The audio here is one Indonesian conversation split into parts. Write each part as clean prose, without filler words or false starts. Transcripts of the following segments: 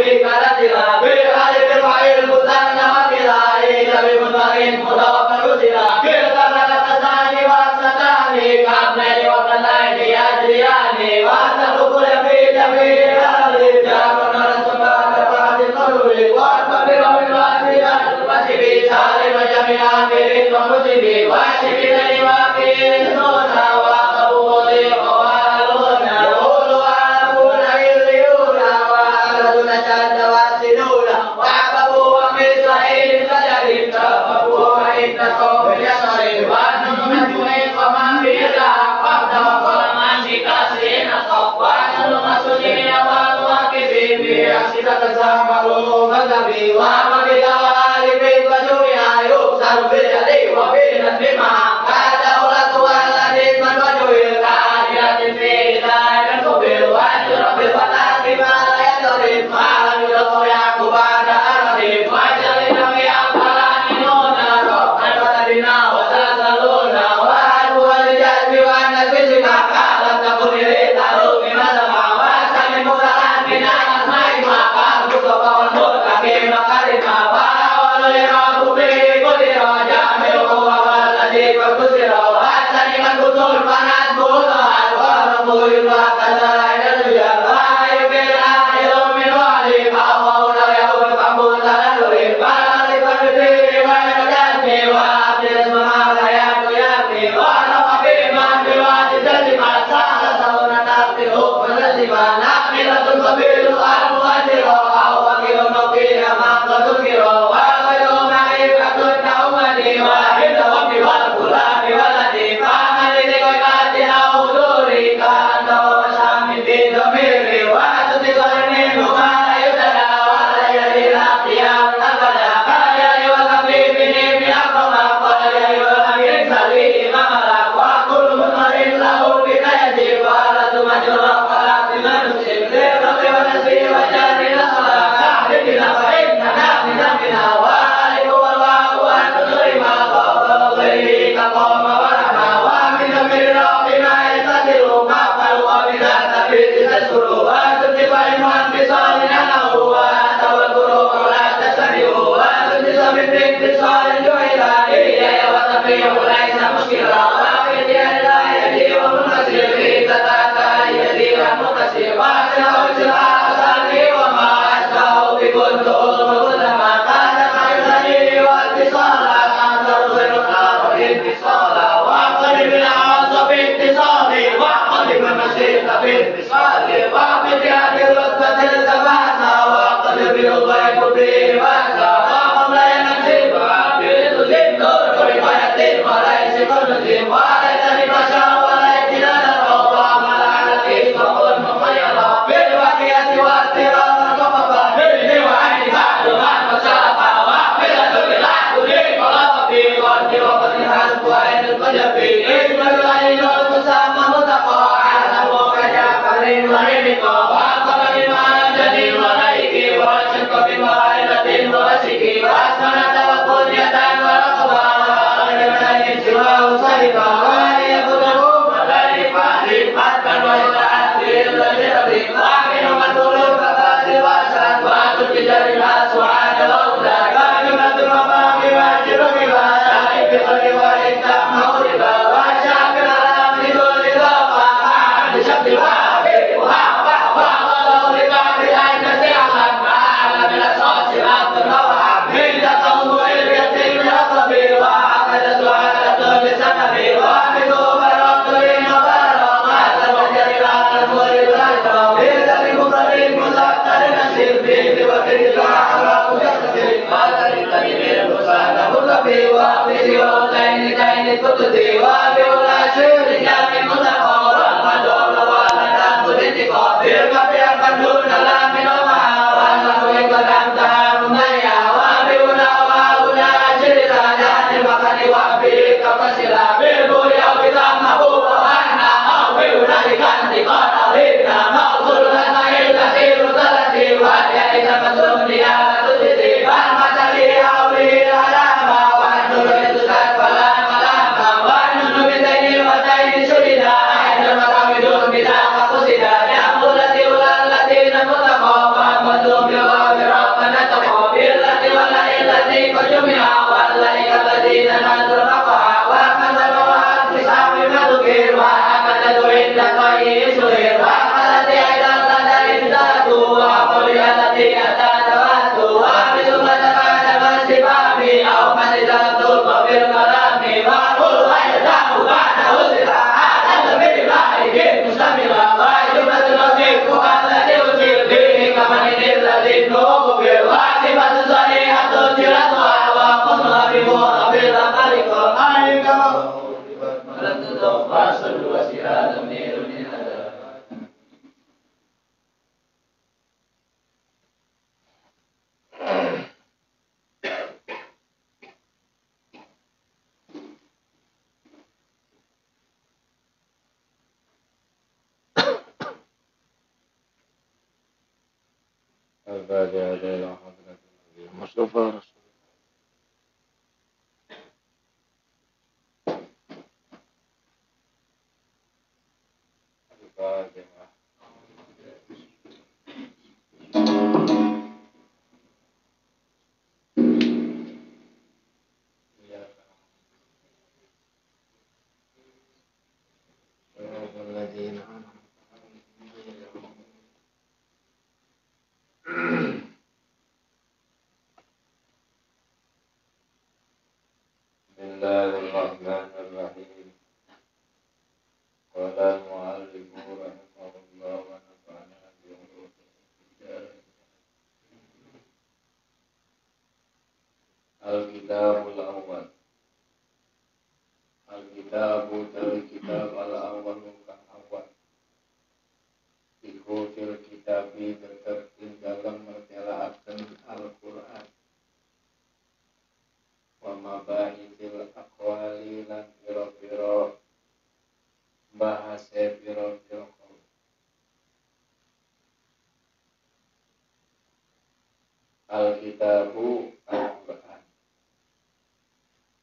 Wa Mustafa Bismillahirrahmanirrahim. Qala al-mu'allif rahimahullah wa nafa'ana bi Al-Kitabul Awwal. Al-Kitabu dari kitab al-awwal kang awal. Iku fil kitabi tetap dalam mertelaaken Al-Qur'an. Wa mabahithil aqwali lan pira-pira bahasa pira-pira Al-Kitabu Al-Qur'an.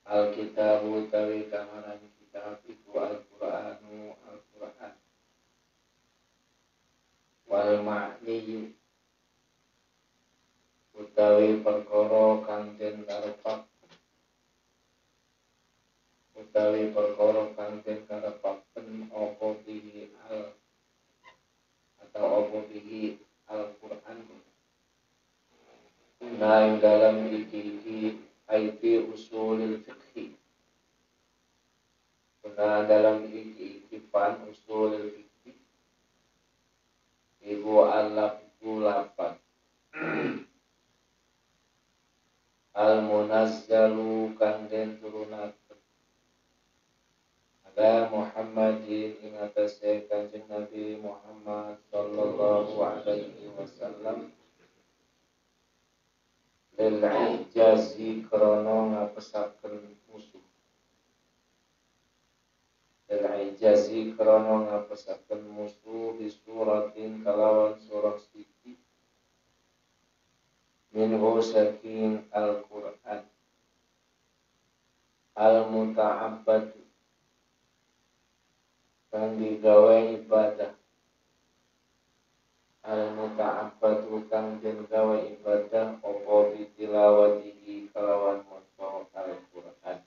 Al-Kitabu tawi kamaran kitab iku Al-Qur'anu Al-Qur'an. Wal ma'niyu utawi perkara kang den karepak utawi perkara kang den karepaken apa bihi al atau apa bihi Al-Qur'an. Nah, dalam iki aiti usulil fiqhi. Nah, dalam iki fan usulil fiqhi ibu al-lafzu lapan al-munazzalu kang den turunaken ala Muhammadin ing atase Kanjeng Nabi Muhammad sallallahu alaihi wasallam lil ijazi krana ngapesaken musuh. Lil ijazi krana ngapesaken musuh di suratin kalawan surah siji minhu saking Al-Qur'an al-muta'abbad kang digawe ibadah al-muta'abbadu kang den gawe ibadah apa bitilawatihi kalawan maca Al-Qur'an.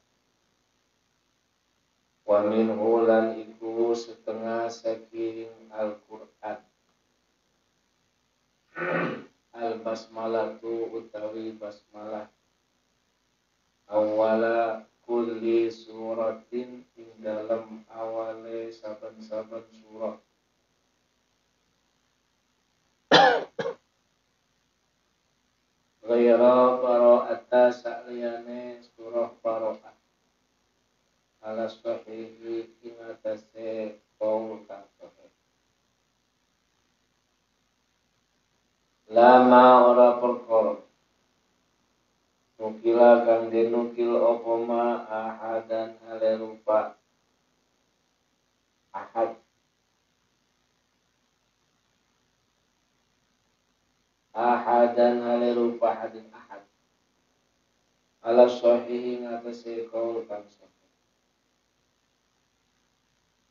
Wa minhu lan iku setengah saking Al-Qur'an al-basmalatu utawi basmalah awala kulli suratin ing dalam awale saben-saben surah. Ghaira bara'ata sa'liyane surah bara'ah ala sahihi ing atase qaul kang sahih. Lama ora perkara nukila kang denukil apa ma ahadan hale rupa ahad ahadan hale rupa hadin ahad ala sahihi ngatasi qaul kang sahih.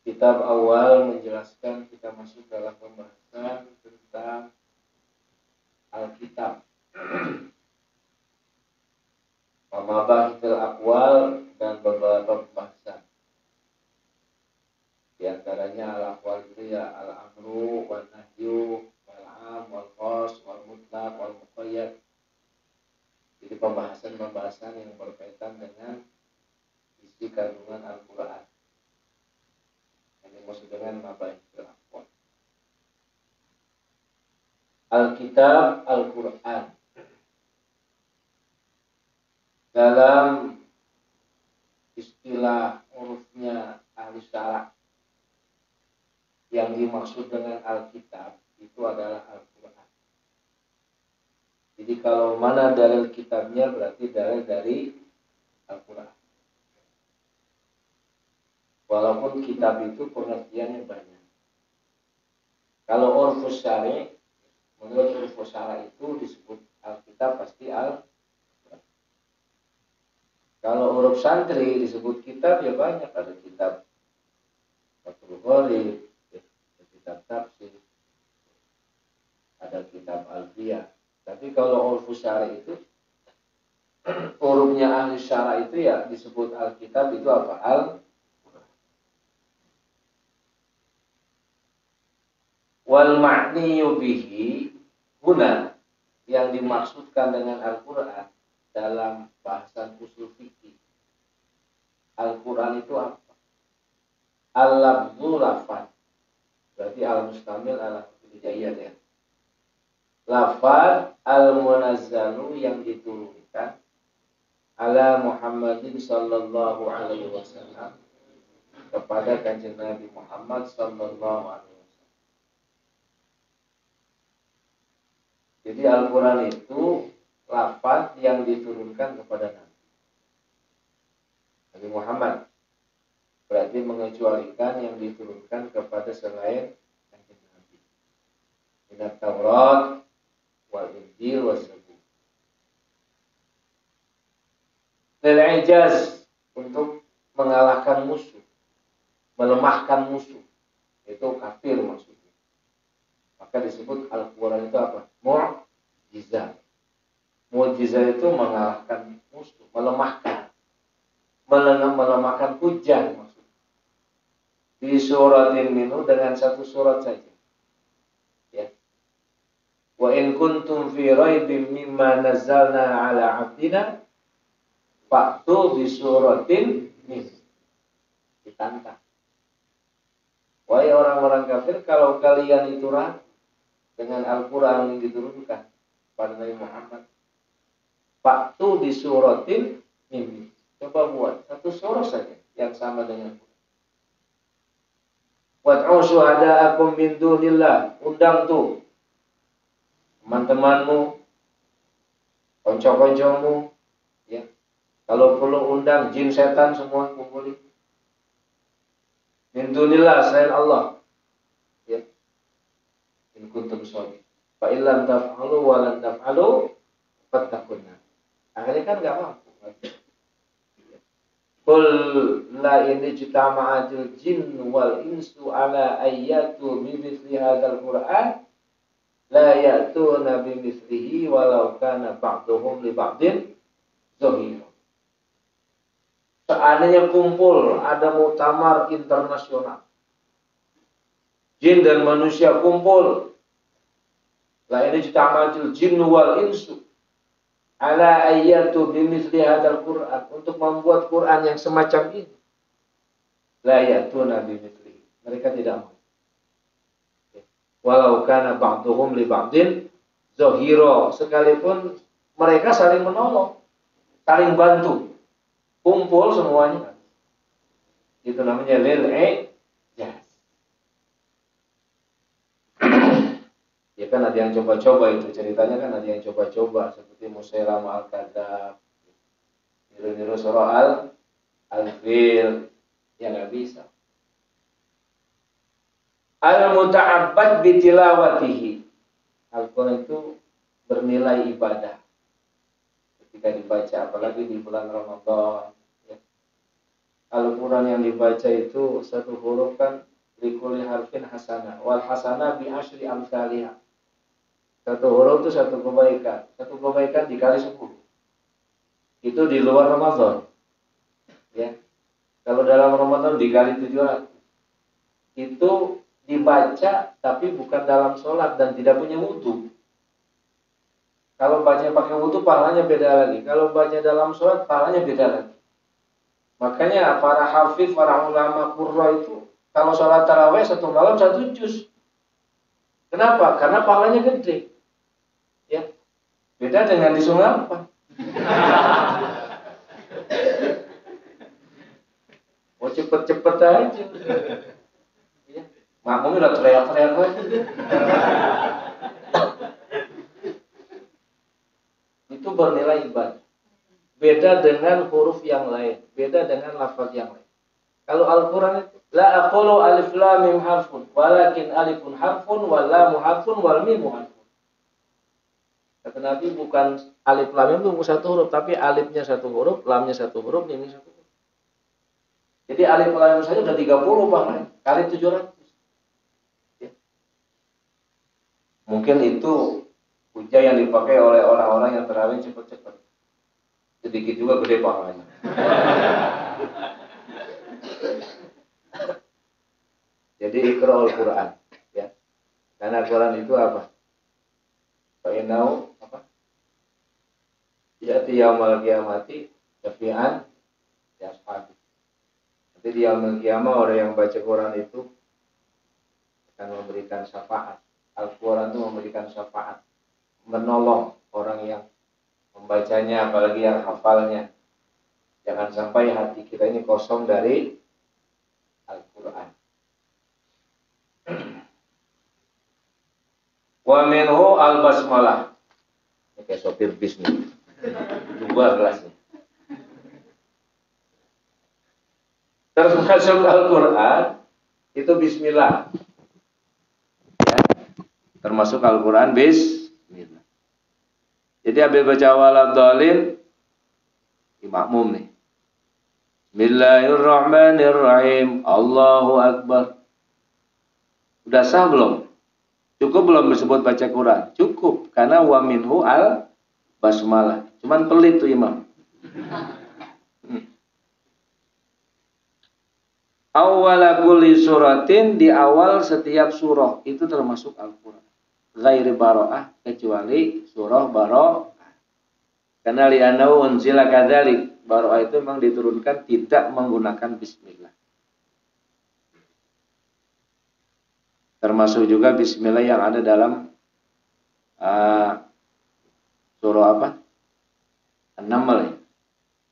Kitab awal menjelaskan kita masuk dalam pembahasan tentang Alkitab. Mabahithil aqwal dan beberapa pembahasan. Di antaranya al-aqwal itu ya al-amru wal nahyu wal am wal khas wal mutlaq wal pembahasan yang berkaitan dengan isi kandungan Al-Quran. Yang dimaksud dengan mabahisul aqwal. Alkitab Al-Quran dalam istilah urufnya ahli syarah, yang dimaksud dengan Alkitab itu adalah Al-Quran. Jadi kalau mana dalil kitabnya berarti dalil dari Al-Quran. Walaupun kitab itu pengertiannya banyak. Kalau urfus syari, menurut urfus syara itu disebut Alkitab pasti Al-Quran. Kalau uruf santri disebut kitab ya banyak, ada kitab Fathul Qorib, kitab tafsir, ada kitab Alfiyah. Tapi kalau urfus syara itu urufnya ahli syara itu ya disebut Alkitab itu apa? Wal ma'niyu bihi huna, yang dimaksudkan dengan Al-Quran dalam bahasan usul fikih. Al-Quran itu apa? Al-lafzu lafaz. Berarti al-mustamil ala hijaiyat ya. Lafaz al-munazzalu yang diturunkan ala Muhammadin sallallahu alaihi wasallam kepada kanjeng Nabi Muhammad sallallahu alaihi wasallam. Jadi Al-Quran itu lafaz yang diturunkan kepada Nabi Muhammad. Berarti mengecualikan yang diturunkan kepada selain kanjeng Nabi. Minat Taurat wal Injil was Zabur. Lil ijaz, untuk mengalahkan musuh, melemahkan musuh. Itu kafir maksudnya. Maka disebut Al-Quran itu apa? Mu'jizah. Mu'jizah itu mengalahkan musuh, melemahkan. Melemahkan hujah maksudnya. Di suratin minhu, dengan satu surat saja. Ya. Wa in kuntum fi raibim mimma nazzalna ala 'abdina fa'tu bi suratin minhu. Ditantang. Wahai orang-orang kafir, kalau kalian itu ragu dengan Al-Quran yang diturunkan pada Nabi Muhammad, fa'tu bi suratin minhu. Coba buat satu surat saja yang sama dengan Quran. Wad'u syuhada'akum min dunillah. Undang tuh teman-temanmu, konco-koncomu, ya. Kalau perlu undang jin setan semua kumpulin. Min dunillah, selain Allah. Ya. In kuntum shadiqin. Fa illam taf'alu wa lan taf'alu fattaqunnah. Akhirnya kan enggak mampu. Qul la in ijtama'atil jin wal insu ala ayyatu bimithli hadzal Qur'an la ya'tuna bimithlihi walau kana ba'duhum li ba'din zahir. Seandainya kumpul ada muktamar internasional, jin dan manusia kumpul, la in ijtama'atil jin wal insu ala ayatu bimithli hadzal Qur'an, untuk membuat Quran yang semacam ini, la yatuna bimithli, mereka tidak mau. Walau kana ba'duhum li ba'din zahira, sekalipun mereka saling menolong, saling bantu, kumpul semuanya. Itu namanya lil ijaz. Ya kan ada yang coba-coba, itu ceritanya kan ada yang coba-coba seperti Musailamah al-Kadzdzab, niru-niru surah Al-Fil, ya nggak bisa. Al-muta'abbad bitilawatihi, Al-Quran itu bernilai ibadah ketika dibaca, apalagi di bulan Ramadan. Ya. Al-Quran yang dibaca itu satu huruf kan likulli harfin hasanah, wal hasanah bi asyri amsalihah. Satu huruf itu satu kebaikan dikali 10. Itu di luar Ramadan. Ya. Kalau dalam Ramadan dikali 700. Itu dibaca tapi bukan dalam sholat dan tidak punya wudu. Kalau baca pakai wudu pahalanya beda lagi. Kalau baca dalam sholat pahalanya beda lagi. Makanya para hafiz, para ulama qurra itu kalau sholat tarawih satu malam satu juz. Kenapa? Karena pahalanya gede. Ya. Beda dengan di Sulapan. Oh cepet-cepet aja. Ya. Makmumnya udah teriak-teriak aja. Itu bernilai ibadah. Beda dengan huruf yang lain, beda dengan lafaz yang lain. Kalau Al-Qur'an itu la aqulu alif lam mim harfun, walakin alifun harfun wal lam harfun wal mim harfun. Kata Nabi bukan alif lam itu satu huruf, tapi alifnya satu huruf, lamnya satu huruf, mimnya satu huruf. Jadi alif lam saja udah 30 bahkan kali 700. Ya. Mungkin itu hujah yang dipakai oleh orang-orang yang tarawih cepat-cepat. Sedikit juga gede pahalanya. Jadi iqra'ul Qur'an, ya. Karena Quran itu apa? Fa'inau apa? Ya'ti yaumal qiyamati syafi'an ya ashabi. Nanti di yaumul qiyamah orang yang baca Quran itu akan memberikan syafaat. Al-Quran itu memberikan syafaat, menolong orang yang membacanya, apalagi yang hafalnya. Jangan sampai hati kita ini kosong dari Al-Quran. Wa minhu al-basmalah. Ini kayak sopir bis nih. 2 gelasnya. Termasuk Al-Quran itu bismillah. Ya. Termasuk Al-Quran bismillah. Jadi ambil baca waladhdallin makmum nih. Bismillahirrahmanirrahim. Allahu Akbar. Udah sah belum? Cukup belum disebut baca Quran? Cukup, karena wa minhu al basmalah. Cuman pelit tuh imam. Awwala kulli suratin, di awal setiap surah itu termasuk Al-Quran. Ghairi baro'ah, kecuali surah baro'ah. Karena li'annahu unzila kadzalik, baro'ah itu memang diturunkan tidak menggunakan bismillah. Termasuk juga bismillah yang ada dalam surah apa? An-Naml.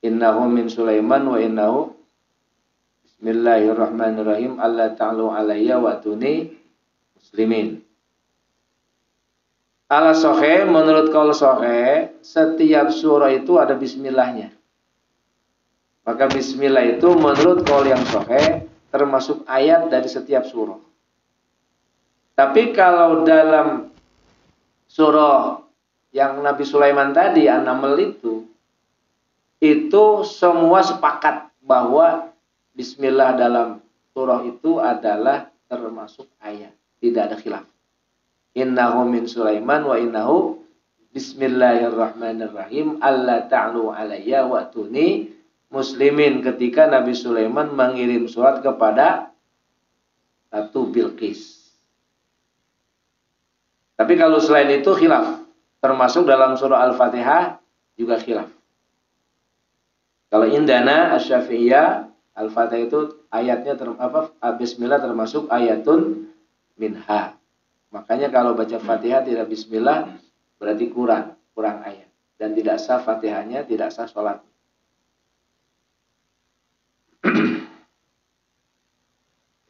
Innahu min Sulaiman wa innahu bismillahirrahmanirrahim alla ta'lu alayya wa atuni muslimin. Ala sahih, menurut qaul sahih, setiap surah itu ada bismillahnya. Maka bismillah itu menurut qaul yang sahih termasuk ayat dari setiap surah. Tapi kalau dalam surah yang Nabi Sulaiman tadi, An-Naml itu semua sepakat bahwa bismillah dalam surah itu adalah termasuk ayat. Tidak ada khilaf. Innahu min Sulaiman wa innahu bismillahirrahmanirrahim alla ta'lu alayya wa atuni muslimin, ketika Nabi Sulaiman mengirim surat kepada Ratu Bilqis. Tapi kalau selain itu khilaf. Termasuk dalam surah Al-Fatihah juga khilaf. Kalau indana asy-Syafi'iyah, Al-Fatihah itu ayatnya bismillah termasuk ayatun minha. Makanya kalau baca Fatihah tidak bismillah berarti kurang ayat, dan tidak sah Fatihahnya, tidak sah sholat.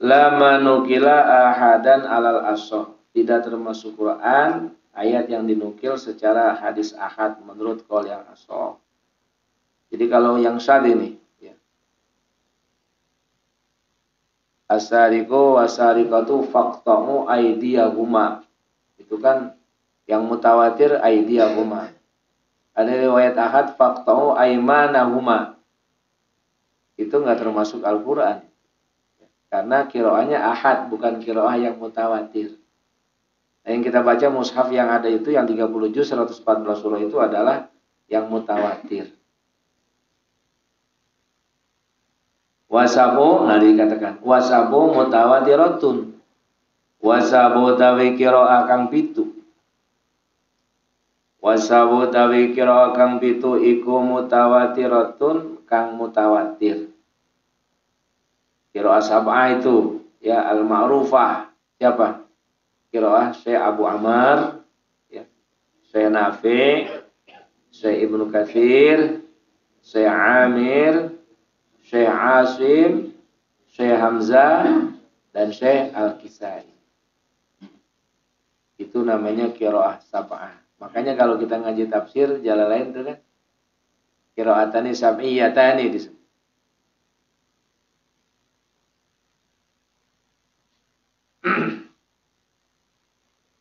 La manukila ahadan alal ashah, tidak termasuk Quran ayat yang dinukil secara hadis ahad menurut qaul yang ashah. Jadi kalau yang syad ini, ya. Asariqu wasariqatu faqta'u aydiyahuma. Itu kan yang mutawatir aydiyahuma. Ada riwayat ahad faqta'u aymanahuma. Itu enggak termasuk Al-Qur'an. Karena qiraahnya ahad, bukan qiraah yang mutawatir. Nah, yang kita baca mushaf yang ada itu yang 30 juz 114 surah itu adalah yang mutawatir. Wasabu, nah dikatakan wasabu mutawatiratun. Wasabu tawi qiraah kang pitu. Wasawu tawi kira kang pitu iku mutawatiratun kang mutawatir. Kira sab'ah itu ya al-ma'rufah. Siapa? Kira Syekh Abu Ammar, ya. Syekh Nafi, Syekh Ibnu Katsir, Syekh Amir, Syekh Asim, Syekh Hamzah, dan Syekh Al-Kisai. Itu namanya qiraah sab'ah. Makanya kalau kita ngaji tafsir jalan lain itu kan qiraatani sab'iyatani disebut.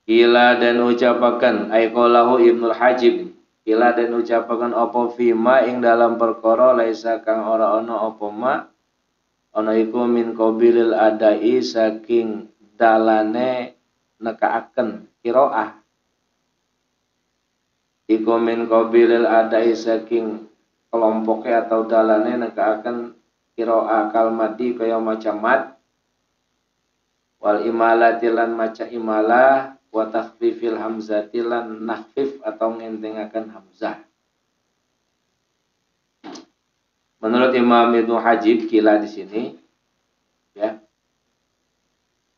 Kila dan ucapakan aiqalahu Ibnul Hajib. Kila dan ucapakan apa fima ing dalam perkara laisa kang ora ana apa ma ana iku min qabilil adai saking dalane nekaaken qiraah. Iku min qabilil adai saking kelompoknya atau dalane nekaaken qiraah kalmati kaya macam mat wal imalati lan maca imalah wa takhfifil hamzati lan nakhfif atau ngentengaken hamzah. Menurut Imam Ibnu Hajib kila di sini ya.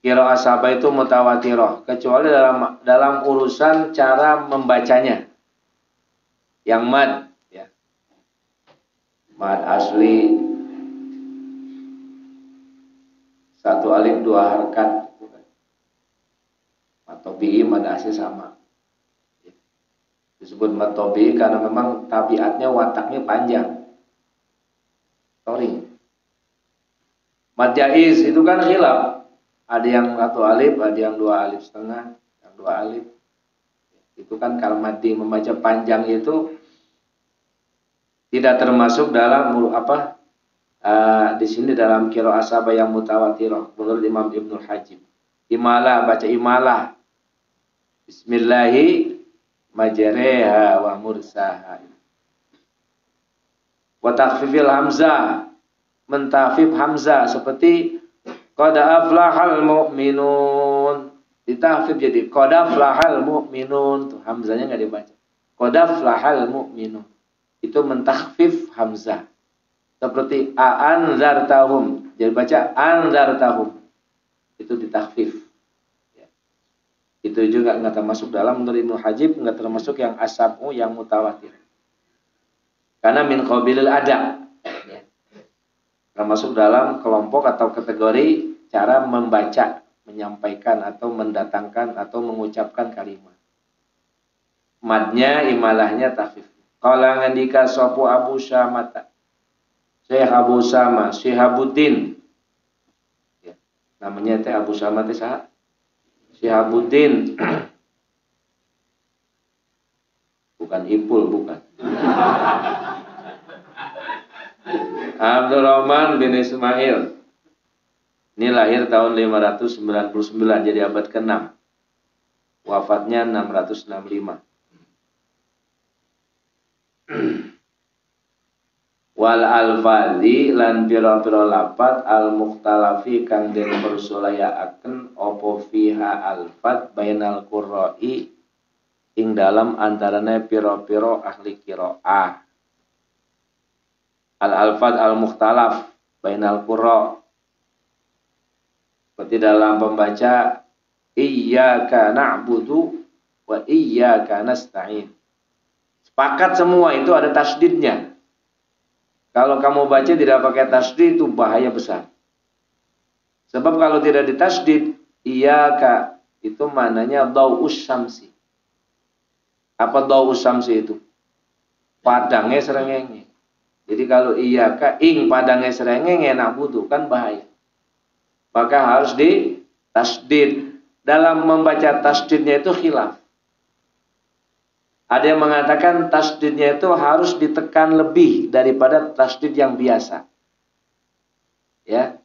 Qiraah sab'ah itu mutawatirah kecuali dalam urusan cara membacanya. Yang mad ya. Mad asli satu alif dua harakat. Matobi'i mad asli sama. Disebut matobi'i karena memang tabiatnya wataknya panjang. Sorry. Mad jaiz itu kan khilaf. Ada yang satu alif, ada yang dua alif setengah, yang dua alif. Itu kan kalau madi membaca panjang itu tidak termasuk dalam apa? Di sini dalam qiraah sab'ah yang mutawatirah menurut Imam Ibnu Hajib. Imalah baca imalah. Bismillahi majreha wa mursaha. Wa takhfifil hamzah, mentafif hamzah seperti qad aflahal mu'minun. Ditafif jadi qad aflahal mu'minun. Tuh hamzahnya enggak dibaca. Qad aflahal mu'minun. Itu mentakhfif hamzah. Seperti anzartahum. Jadi baca anzartahum. Itu ditakhfif. Itu juga enggak termasuk dalam menurut Ibnu Hajib, enggak termasuk yang asab'u yang mutawatir. Karena min qabilil ada. Ya. Termasuk dalam kelompok atau kategori cara membaca, menyampaikan atau mendatangkan atau mengucapkan kalimat. Madnya imalahnya takhfif. Qala ngandika sapa Abu Syamata. Syekh Abu Sama, Syihabuddin. Ya. Namanya teh Abu Sama teh saha? Syihabuddin. Bukan Ipul, bukan. Abdurrahman bin Ismail. Ini lahir tahun 599 jadi abad ke-6. Wafatnya 665. Wal alfazi lan pira-pira lapat al mukhtalafi kang den persulayaaken apa fiha alfat bainal qurra'i ing dalam antarane pira-pira ahli qiraah. Al alfat al mukhtalaf bainal qurra. Seperti dalam pembaca iyyaka na'budu wa iyyaka nasta'in. Sepakat semua itu ada tasdidnya. Kalau kamu baca tidak pakai tasdid itu bahaya besar. Sebab kalau tidak ditasdid, iyyaka itu maknanya dau'us syamsi. Apa dau'us syamsi itu? Padangnya srengenge. Jadi kalau iyyaka ing padangnya srengenge na'budu kan bahaya. Maka harus ditasdid. Dalam membaca tasdidnya itu khilaf. Ada yang mengatakan tasdidnya itu harus ditekan lebih daripada tasdid yang biasa. Ya.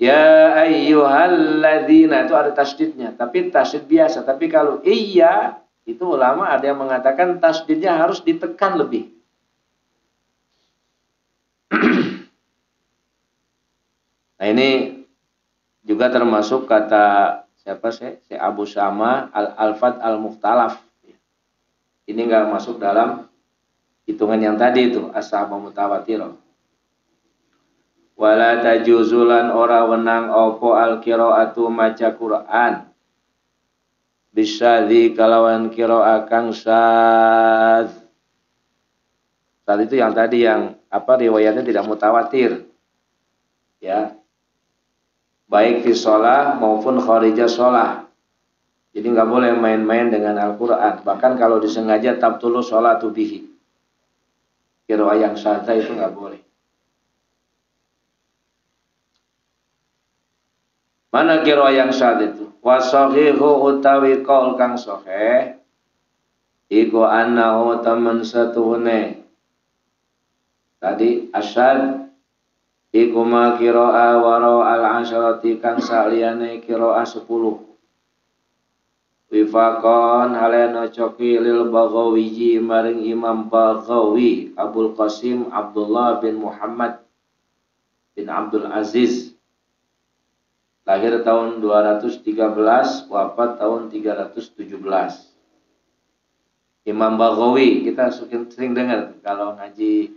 Ya ayyuhalladzina itu ada tasdidnya, tapi tasdid biasa. Tapi kalau iya, itu ulama ada yang mengatakan tasdidnya harus ditekan lebih. Nah ini juga termasuk kata siapa sih? Si Abu Syama al-Alfat al-Mukhtalaf. Ini nggak masuk dalam hitungan yang tadi itu as-sahabah mutawatirah. Wala tajuzulan ora wenang opo al-qiraatu maca Quran bisyadzi kalawan qira'a kang syadz. Tadi itu yang tadi yang riwayatnya tidak mutawatir. Ya. Baik fi shalah maupun kharijah shalah. Jadi nggak boleh main-main dengan Al-Qur'an. Bahkan kalau disengaja tabtulu sholatu bihi. Qira'a yang syadz itu nggak boleh. Mana qira'a yang syadz itu? Wa sahihu utawi qaul kang sahih iku annahu taman satuhune. Tadi asyad iku ma qira'a wara al-asyrati kang saliyane qira'a 10. Wifaqan alena coki lil Baghawi maring Imam Baghawi Abul Qasim Abdullah bin Muhammad bin Abdul Aziz. Lahir tahun 213, wafat tahun 317. Imam Baghawi, kita sering dengar kalau ngaji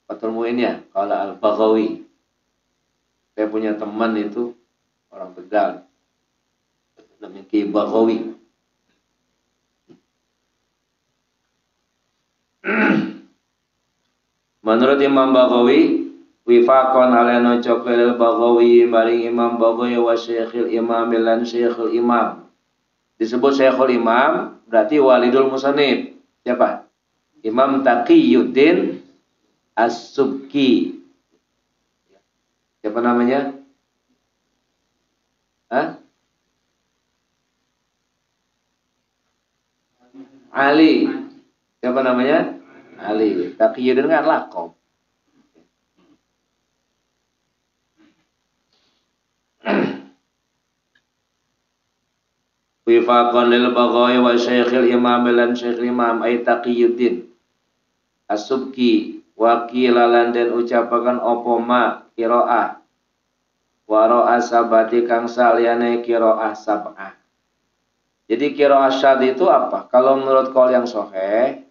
Fathul Mu'in ya, kalau Al-Baghawi. Saya punya teman itu orang Tegal, namanya Ki Baghawi. Menurut Imam Baghawi, wifaqan alena cokelil Baghawi maring Imam Baghawi wa Syekhil Imam lan Syekhul Imam. Disebut Syekhul Imam berarti walidul musannif. Siapa? Imam Taqiyuddin As-Subki. Siapa namanya? Ali. Siapa namanya? Ali. Taqiyuddin kan laqab. Wifaqan lil Baghawi wa Syekhil Imam lan Syekhil Imam ay Taqiyuddin As-Subki wa qila lan den ucapaken apa ma qiraah wa ra'a sabati kang saliyane qiraah sab'ah. Jadi qiraah syadz itu apa? Kalau menurut qaul yang sahih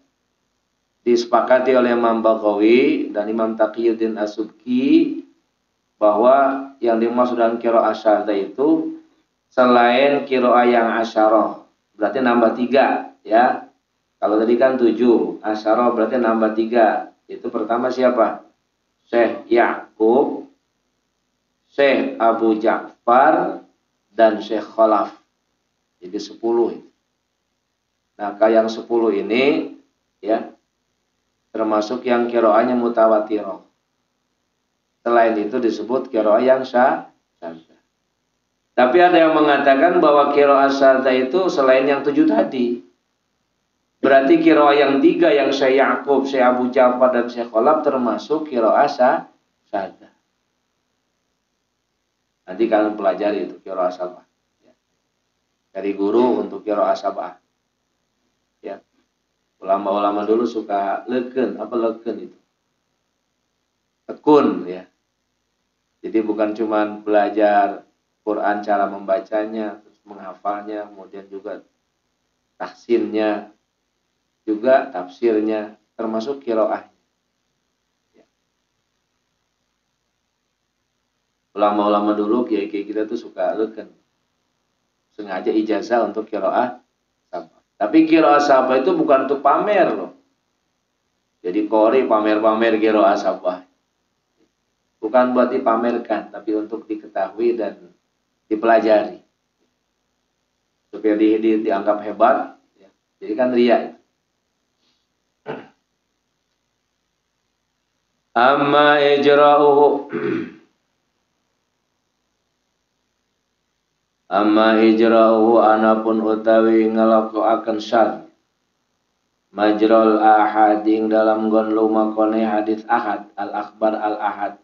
disepakati oleh Imam Baghawi dan Imam Taqiyuddin As-Subki bahwa yang dimaksud dengan qiraah syadz itu selain qiraah yang asyarah, berarti nambah 3 ya. Kalau tadi kan 7, asyarah berarti nambah 3. Itu pertama siapa? Syekh Ya'qub, Syekh Abu Ja'far, dan Syekh Khalaf. Jadi 10. Nah, yang 10 ini ya termasuk yang qiraahnya mutawatirah. Selain itu disebut qiraah yang syadz. Tapi ada yang mengatakan bahwa qiraah syadz itu selain yang 7 tadi. Berarti qiraah yang 3 yang Syekh Ya'qub, Syekh Abu Ja'far dan Syekh Khalaf termasuk qiraah syadz. Nanti kalian pelajari itu qiraah sab'ah. Ya. Dari guru untuk qiraah sab'ah. Ya. Ulama-ulama dulu suka leken, apa leken itu? Tekun ya. Jadi bukan cuma belajar Quran cara membacanya, terus menghafalnya, kemudian juga tahsinnya, juga tafsirnya, termasuk qiraah. Ya. Ulama-ulama dulu, kiai-kiai kita tuh suka leken, sengaja ijazah untuk qiraah sab'ah. Tapi qiraah sab'ah itu bukan untuk pamer loh. Jadi qori pamer-pamer qiraah sab'ah. Bukan buat dipamerkan, tapi untuk diketahui dan dipelajari supaya dianggap hebat ya. Jadi kan riya itu. Amma ijra'uhu anapun utawi ngelakuaken syadz majrol ahading dalam gon lumakone hadis ahad al akhbar al ahad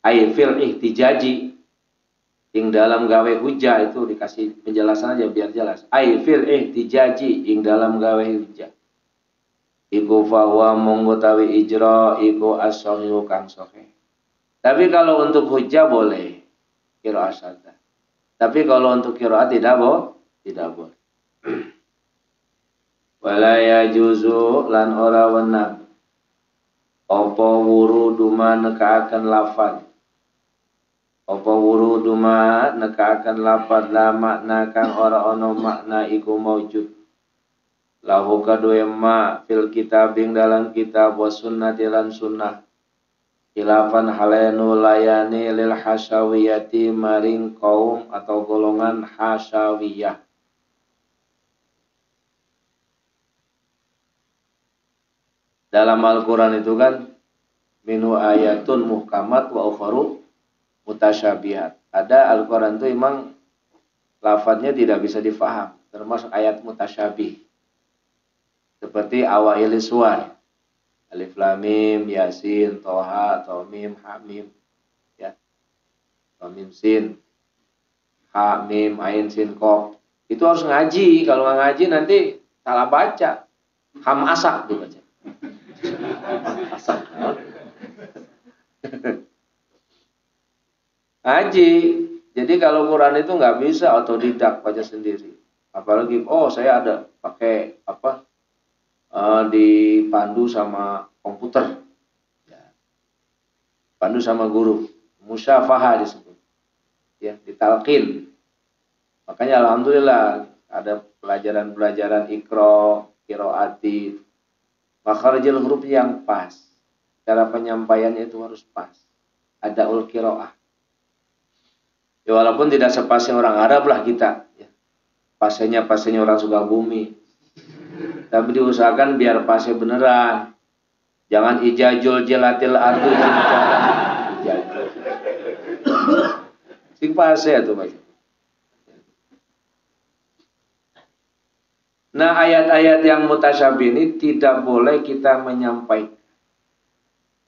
ay fil ihtijaji ing dalam gawe hujah, itu dikasih penjelasan aja biar jelas. Ay fil ihtijaji ing dalam gawe hujah iku fawa monggotawi ijra iku as-sahihu kang sahih. Tapi kalau untuk hujah boleh qiraah syadz. Tapi kalau untuk qiraah tidak boleh. Wala yajuzu lan ora wenang apa wurudu ma nekaaken lafaz. Apa wurudu ma nekaaken lafaz la makna kang ora ana makna iku maujud. Lahu kadue ma fil kitab ing dalam kitab wa sunnati lan sunnah. Khilafan halenu layani lil hasyawiyati maring kaum atau golongan hasyawiyah. Dalam Al-Quran itu kan minhu ayatun muhkamat wa ukharu mutasyabihat. Ada Al-Quran itu memang lafadznya tidak bisa difaham, termasuk ayat mutasyabih. Seperti awail suwar. Alif lam mim, yasin, toha, tomim, hamim. Ya. Tomim sin, ha, mim, ain, sin, kof. Itu harus ngaji. Kalau nggak ngaji nanti salah baca. Ham asak dibaca. Asak. Ngaji. Jadi kalau Quran itu nggak bisa otodidak baca sendiri. Apalagi, saya ada pakai apa? Dipandu sama komputer. Ya. Pandu sama guru. Musyafahah disebut. Ya, ditalqin. Makanya alhamdulillah ada pelajaran-pelajaran ikra, qiraati, makharijul huruf yang pas. Cara penyampaiannya itu harus pas. Ada ul qiraah. Ya, walaupun tidak sepasnya orang Arab lah kita. Ya. Pasnya orang Sukabumi. Tapi diusahakan biar pasnya beneran. Jangan ijajul jelatil ardu. Sing pasnya tuh Pak. Nah, ayat-ayat yang mutasyabih ini tidak boleh kita menyampaikan.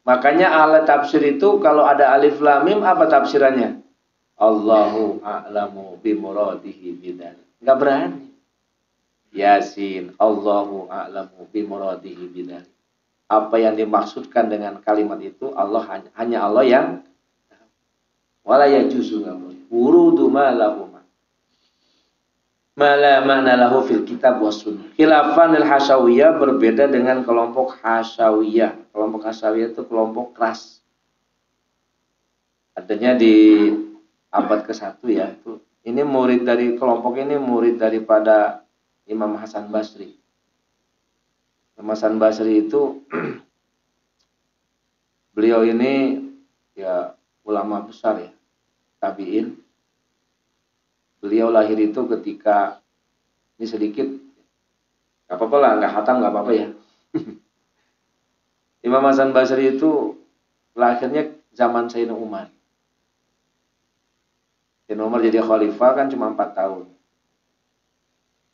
Makanya alat tafsir itu kalau ada alif lam mim apa tafsirannya? Allahu a'lamu bimuradihi bidzalik. Enggak berani. Yasin, Allahu a'lamu bimuradihi bidzalik. Apa yang dimaksudkan dengan kalimat itu hanya Allah yang wala yajuzu wurudu ma lahu ma la ma'na lahu fil kitab was sunnah. Khilafan al hasyawiyah berbeda dengan kelompok hasyawiyah. Kelompok hasyawiyah itu kelompok keras. Adanya di abad ke-1 ya. Ini murid dari kelompok ini murid daripada Imam Hasan Basri. Imam Hasan Basri itu beliau ini ya ulama besar ya, tabi'in. Beliau lahir itu ketika ini sedikit, nggak apa-apa lah, nggak hatam nggak apa-apa ya. Imam Hasan Basri itu lahirnya zaman Sayyidina Umar. Sayyidina Umar jadi khalifah kan cuma 4 tahun.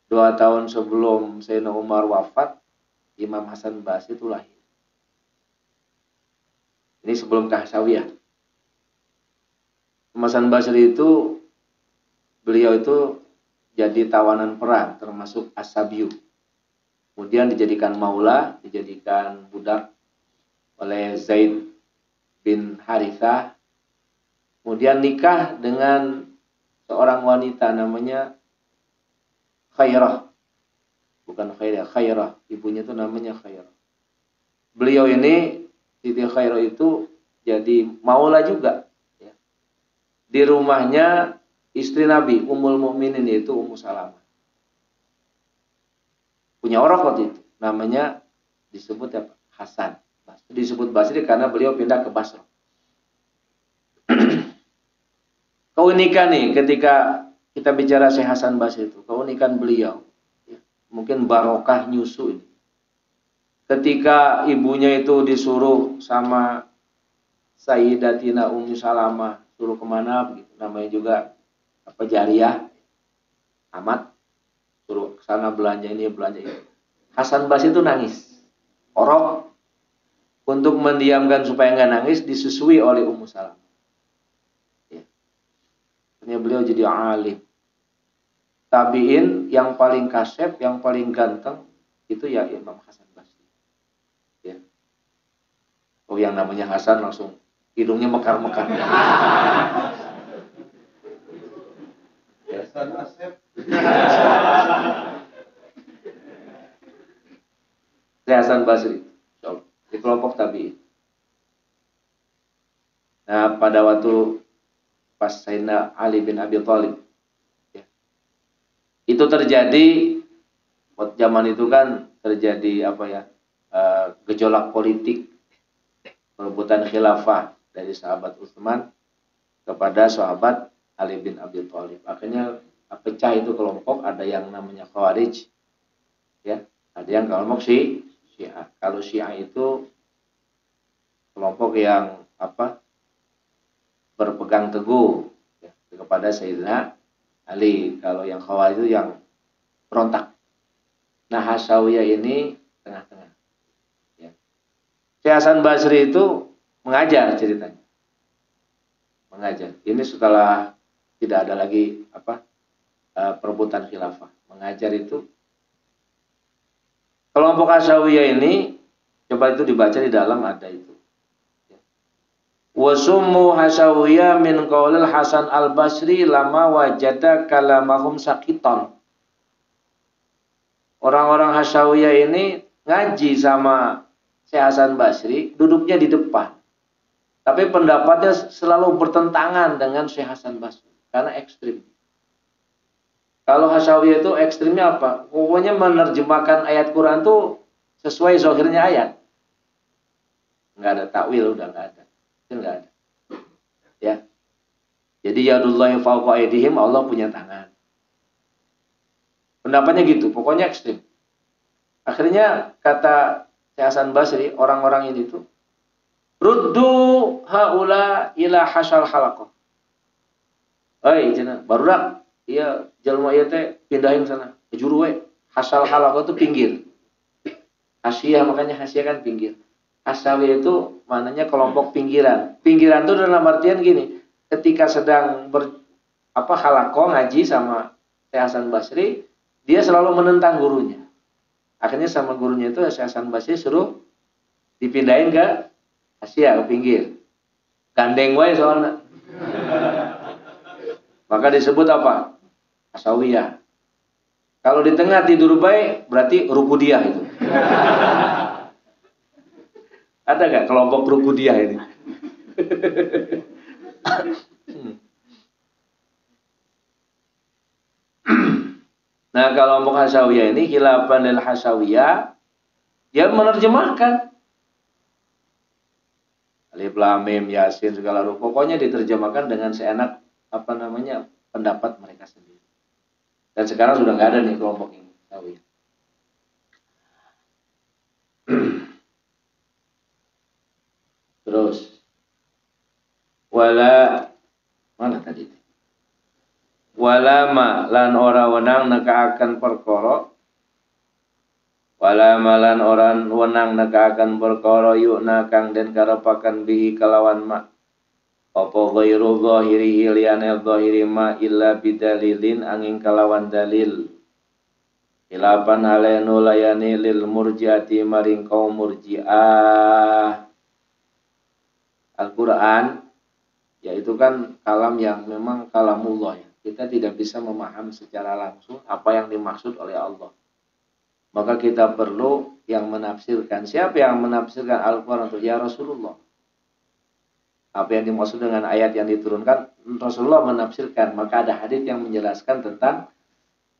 2 tahun sebelum Sayyidina Umar wafat, Imam Hasan Basri itu lahir. Ini sebelum Kahsawiyah. Imam Hasan Basri itu, beliau itu jadi tawanan perang, termasuk As-Sabyu. Kemudian dijadikan maula, dijadikan budak oleh Zaid bin Harithah. Kemudian nikah dengan seorang wanita namanya Khairah. Bukan Khairah, Khairah. Ibunya itu namanya Khairah. Beliau ini, Siti Khairah itu jadi maula juga. Ya. Di rumahnya istri Nabi, Ummul Mukminin yaitu Ummu Salamah. Punya orang waktu itu. Namanya disebut apa? Hasan. Disebut Basri karena beliau pindah ke Basra. Keunikan nih ketika kita bicara Syekh Hasan Basri itu, keunikan beliau, ya, mungkin barokah nyusu ini. Ketika ibunya itu disuruh sama Sayyidatina Ummu Salamah, suruh kemana begitu, namanya juga apa jariyah, amat, suruh ke sana belanja ini, belanja itu. Hasan Basri itu nangis, orok, untuk mendiamkan supaya nggak nangis disusui oleh Ummu Salamah. Ini beliau jadi alim. Tabi'in yang paling kasep, yang paling ganteng itu ya Imam Hasan Basri. Ya. Oh, yang namanya Hasan langsung hidungnya mekar-mekar. Hasan Asep. Syekh Hasan Basri. Di kelompok tabi'in. Nah, pada waktu pas Sayyidina Ali bin Abi Thalib, ya, itu terjadi, zaman itu kan terjadi gejolak politik, perebutan khilafah dari sahabat Utsman kepada sahabat Ali bin Abi Thalib. Akhirnya pecah itu kelompok, ada yang namanya Khawarij, ya, ada yang kelompok Syiah. Kalau Syiah itu kelompok yang berpegang teguh, ya, kepada Sayyidina Ali. Kalau yang Khawarij itu yang berontak. Nah, Hasyawiyah ini tengah-tengah. Ya. Syekh Hasan Basri itu mengajar ceritanya. Mengajar. Ini setelah tidak ada lagi perebutan khilafah. Mengajar itu kelompok Hasyawiyah ini, coba itu dibaca di dalam ada itu. Wasummu Hasyawiyah min qaulil Hasan al-Basri lama wajada kalamahum sakiton. Orang-orang Hasyawiyah ini ngaji sama Syekh Hasan Basri, duduknya di depan. Tapi pendapatnya selalu bertentangan dengan Syekh Hasan Basri karena ekstrim. Kalau Hasyawiyah itu ekstrimnya apa? Pokoknya menerjemahkan ayat Quran itu sesuai zahirnya ayat. Nggak ada takwil, udah nggak ada. Itu nggak ada. Ya. Jadi yadullahi fawqa aydihim, Allah punya tangan. Pendapatnya gitu, pokoknya ekstrim. Akhirnya kata Syekh Hasan Basri, orang-orang ini tuh, ruddu haula ila hasyal halaqah. Cenah, barudak iya jalma ieu teh pindahin sana ke juru we. Hasyal halaqah itu pinggir. Hasyah, makanya hasyah kan pinggir. Hasyawiyah itu maknanya kelompok pinggiran. Pinggiran itu dalam artian gini, ketika sedang halaqah ngaji sama Syekh Hasan Basri, dia selalu menentang gurunya. Akhirnya sama gurunya itu Syekh Hasan Basri suruh dipindahin ke Asia, ke pinggir. Gandeng wae soalnya. Maka disebut apa? Hasyawiyah. Kalau di tengah tidur baik, berarti Rukudiyah itu. Ada nggak kelompok Rukudiyah ini? Nah, kelompok Hasyawiyah ini, khilafan lil Hasyawiyah, dia menerjemahkan Alif Lam Mim Yasin segala rupa, pokoknya diterjemahkan dengan seenak pendapat mereka sendiri. Dan sekarang sudah nggak ada nih kelompok ini. Terus mana tadi? Walama lan ora wenang nekaaken perkara. Walama lan ora wenang nekaaken perkara yukna kang den karepaken bihi kalawan ma. Apa ghairu zahirihi liyane zahiri ma illa bidalilin angin kalawan dalil. Ilapan halenu layani lil murjiati maring kaum murjiah. Al-Quran, yaitu kan kalam yang memang kalamullah, ya. Kita tidak bisa memahami secara langsung apa yang dimaksud oleh Allah. Maka kita perlu yang menafsirkan. Siapa yang menafsirkan Al-Quran? Ya Rasulullah. Apa yang dimaksud dengan ayat yang diturunkan? Rasulullah menafsirkan. Maka ada hadits yang menjelaskan tentang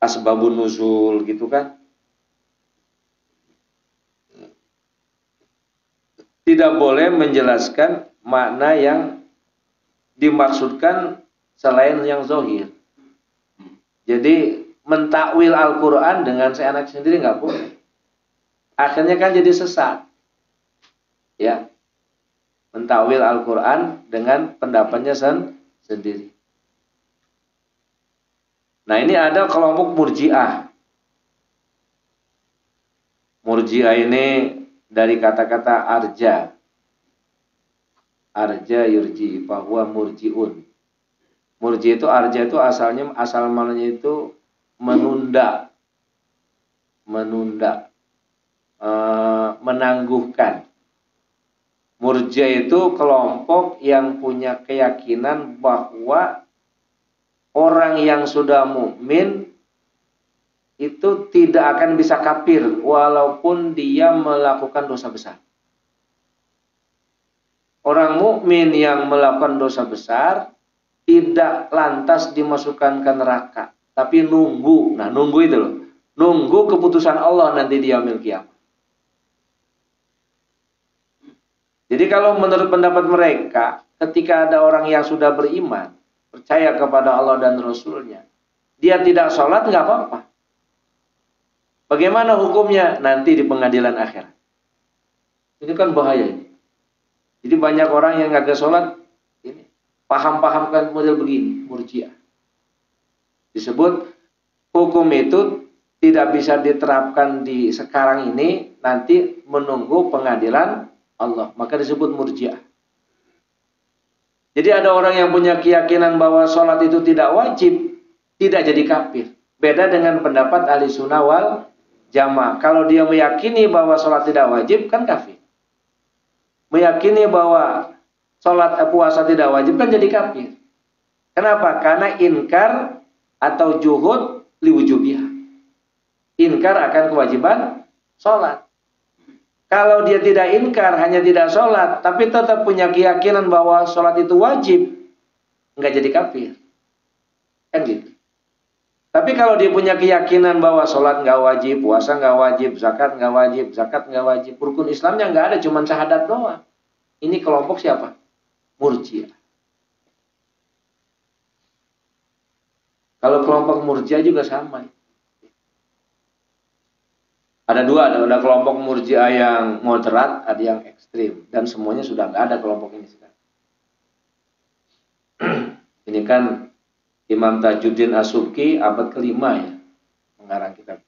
asbabun nuzul, gitu kan. Tidak boleh menjelaskan makna yang dimaksudkan selain yang zahir. Jadi mentakwil Al-Quran dengan seenak sendiri nggak boleh. Akhirnya kan jadi sesat. Ya, mentakwil Al-Quran dengan pendapatnya sendiri. Nah, ini ada kelompok Murji'ah. Murji'ah ini dari kata-kata arja. Arja yurji, bahwa murji'un. Murji itu, arja itu asal maknanya itu menunda, menangguhkan. Murji itu kelompok yang punya keyakinan bahwa orang yang sudah mukmin itu tidak akan bisa kafir walaupun dia melakukan dosa besar. Orang mukmin yang melakukan dosa besar tidak lantas dimasukkan ke neraka, tapi nunggu. Nah, nunggu itu loh. Nunggu keputusan Allah nanti di yaumil qiyamah. Jadi kalau menurut pendapat mereka, ketika ada orang yang sudah beriman, percaya kepada Allah dan Rasulnya, dia tidak sholat, nggak apa-apa. Bagaimana hukumnya? Nanti di pengadilan akhirat. Ini kan bahaya ini. Jadi banyak orang yang nggak sholat, ini paham-pahamkan model begini, murjiah. Disebut hukum itu tidak bisa diterapkan di sekarang ini, nanti menunggu pengadilan Allah. Maka disebut murjiah. Jadi ada orang yang punya keyakinan bahwa sholat itu tidak wajib, tidak jadi kafir. Beda dengan pendapat ahli sunnah wal jamaah. Kalau dia meyakini bahwa sholat tidak wajib, kan kafir. Meyakini bahwa sholat puasa tidak wajib, kan jadi kafir. Kenapa? Karena inkar atau juhud liwujubiha. Inkar akan kewajiban sholat. Kalau dia tidak inkar, hanya tidak sholat, tapi tetap punya keyakinan bahwa sholat itu wajib, nggak jadi kafir. Kan gitu. Tapi kalau dia punya keyakinan bahwa sholat nggak wajib, puasa nggak wajib, zakat nggak wajib, rukun Islamnya nggak ada, cuma syahadat doang. Ini kelompok siapa? Murjiah. Kalau kelompok murjiah juga sama. Ada dua, ada kelompok murjiah yang moderat, ada yang ekstrim, dan semuanya sudah nggak ada kelompok ini sekarang. Ini kan Imam Tajuddin As-Subki abad kelima ya, mengarang kitab.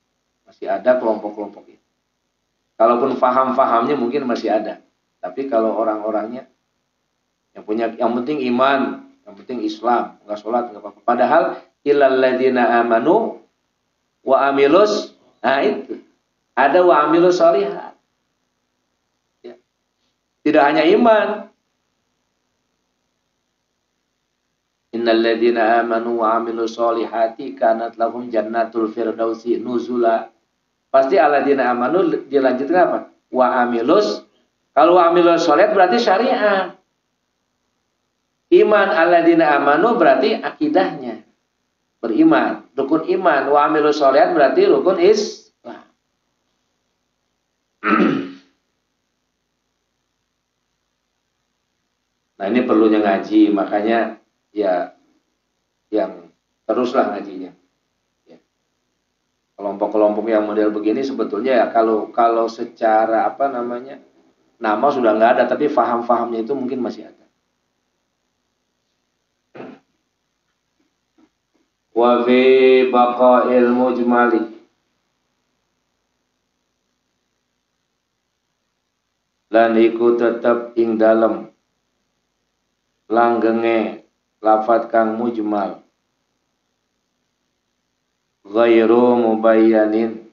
Masih ada kelompok-kelompok ini. Kalaupun faham-fahamnya mungkin masih ada, tapi kalau orang-orangnya yang penting iman, yang penting Islam, nggak sholat nggak apa-apa. Padahal illal ladzina amanu wa amilus, nah itu. Ada wa amilus sholihat. Ya. Tidak hanya iman. Innal ladzina amanu wa amilus sholihati kanat lahum jannatul firdausi nuzula. Pasti alladzina amanu dilanjutkan apa? Wa amilus. Kalau wa amilus sholihat berarti syariat. Iman alladzina amanu berarti akidahnya. Beriman, rukun iman. Wa amilus sholihat berarti rukun Islam. Nah ini perlunya ngaji, makanya ya yang teruslah ngajinya. Ya. Kelompok-kelompok yang model begini sebetulnya ya kalau secara nama sudah nggak ada, tapi faham-fahamnya itu mungkin masih ada. Wa fi baqa'il mujmali, lan iku tetep ing dalem langgenge lafat kang mujmal ghairu mubayyanin,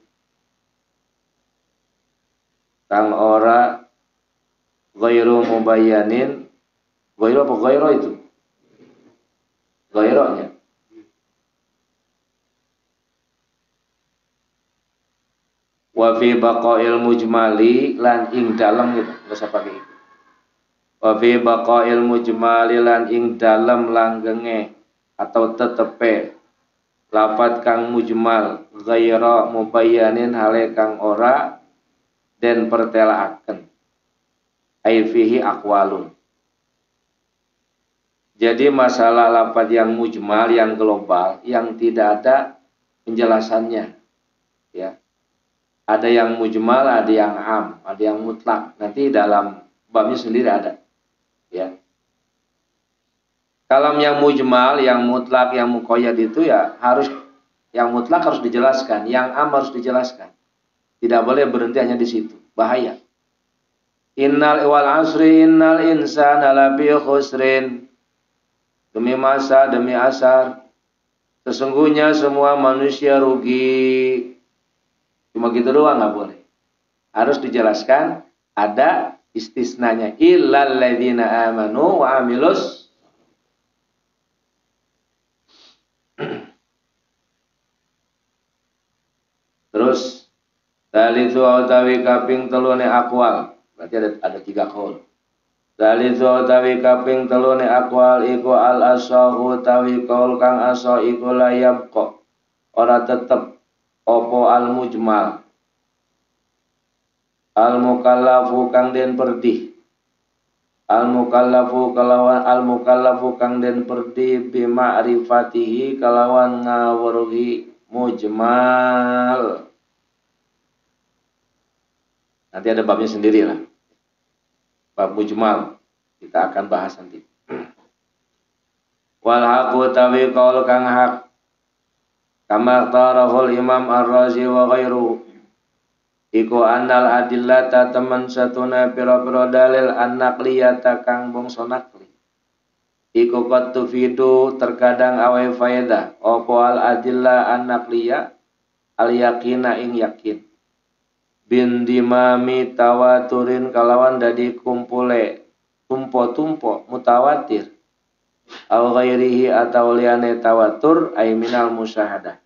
kang ora ghairu mubayyanin. Ghairu apa ghairu itu? Ghairunya wa fi baqa'il mujmali, lan ing dalem gitu, enggak usah pakai itu. Wa fi baqa'il mujmali, lan ing dalem langgenge atau tetepe lafat kang mujmal ghaira mubayyanin, hale kang ora den pertelaaken. Ai fihi aqwalun. Jadi masalah lafat yang mujmal, yang global, yang tidak ada penjelasannya, ya. Ada yang mujmal, ada yang am, ada yang mutlak. Nanti dalam babnya sendiri ada. Ya. Kalau yang mujmal, yang mutlak, yang muqayyad itu ya harus, yang mutlak harus dijelaskan, yang am harus dijelaskan. Tidak boleh berhenti hanya di situ. Bahaya. Innal wal asri innal insana lafi khusrin. Demi masa, demi asar. Sesungguhnya semua manusia rugi. Cuma gitu doang nggak boleh. Harus dijelaskan, ada istisnanya. Illal ladzina amanu wa amilus. Terus salisu utawi kaping telune akwal. Berarti ada 3 kaul. Salisu utawi kaping telune akwal iku al asahu utawi kaul kang asa iku layab kok. Ora tetep opo al mujmal. Al mukallafu kang den perdih. Al mukallafu kang den perdih bi ma'rifatihi kalawan ngawruhi mujmal. Nanti ada babnya sendiri lah. Bab mujmal kita akan bahas nanti. Wal haqu tawi qaul kang haq kama tarahul Imam Ar-Razi wa ghairuhu iku annal adillata teman satuna pira-pira dalil an-naqliyata kang bangsa nakli iku qad tufidu terkadang awe faedah opo al adillah an-naqliyah al yaqina ing yakin bin dimami tawaturin kalawan dadi kumpule tumpo-tumpo mutawatir au ghairihi atau liyane tawatur ay minal musyahadah.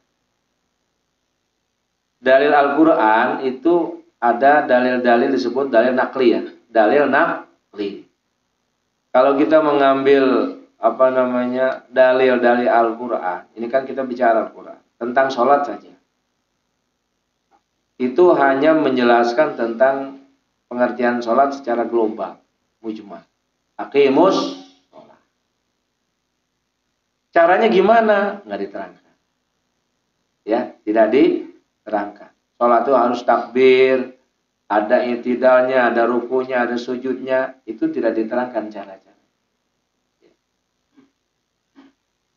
Dalil Al-Qur'an itu ada dalil-dalil disebut dalil nakli ya, dalil nakli. Kalau kita mengambil dalil-dalil Al-Qur'an, ini kan kita bicara Al-Qur'an tentang sholat saja. Itu hanya menjelaskan tentang pengertian sholat secara global, mujmal. Aqimus sholat. Caranya gimana? Nggak diterangkan. Ya, tidak diterangkan. Sholat itu harus takbir, ada i'tidalnya, ada rukunya, ada sujudnya. Itu tidak diterangkan cara-cara.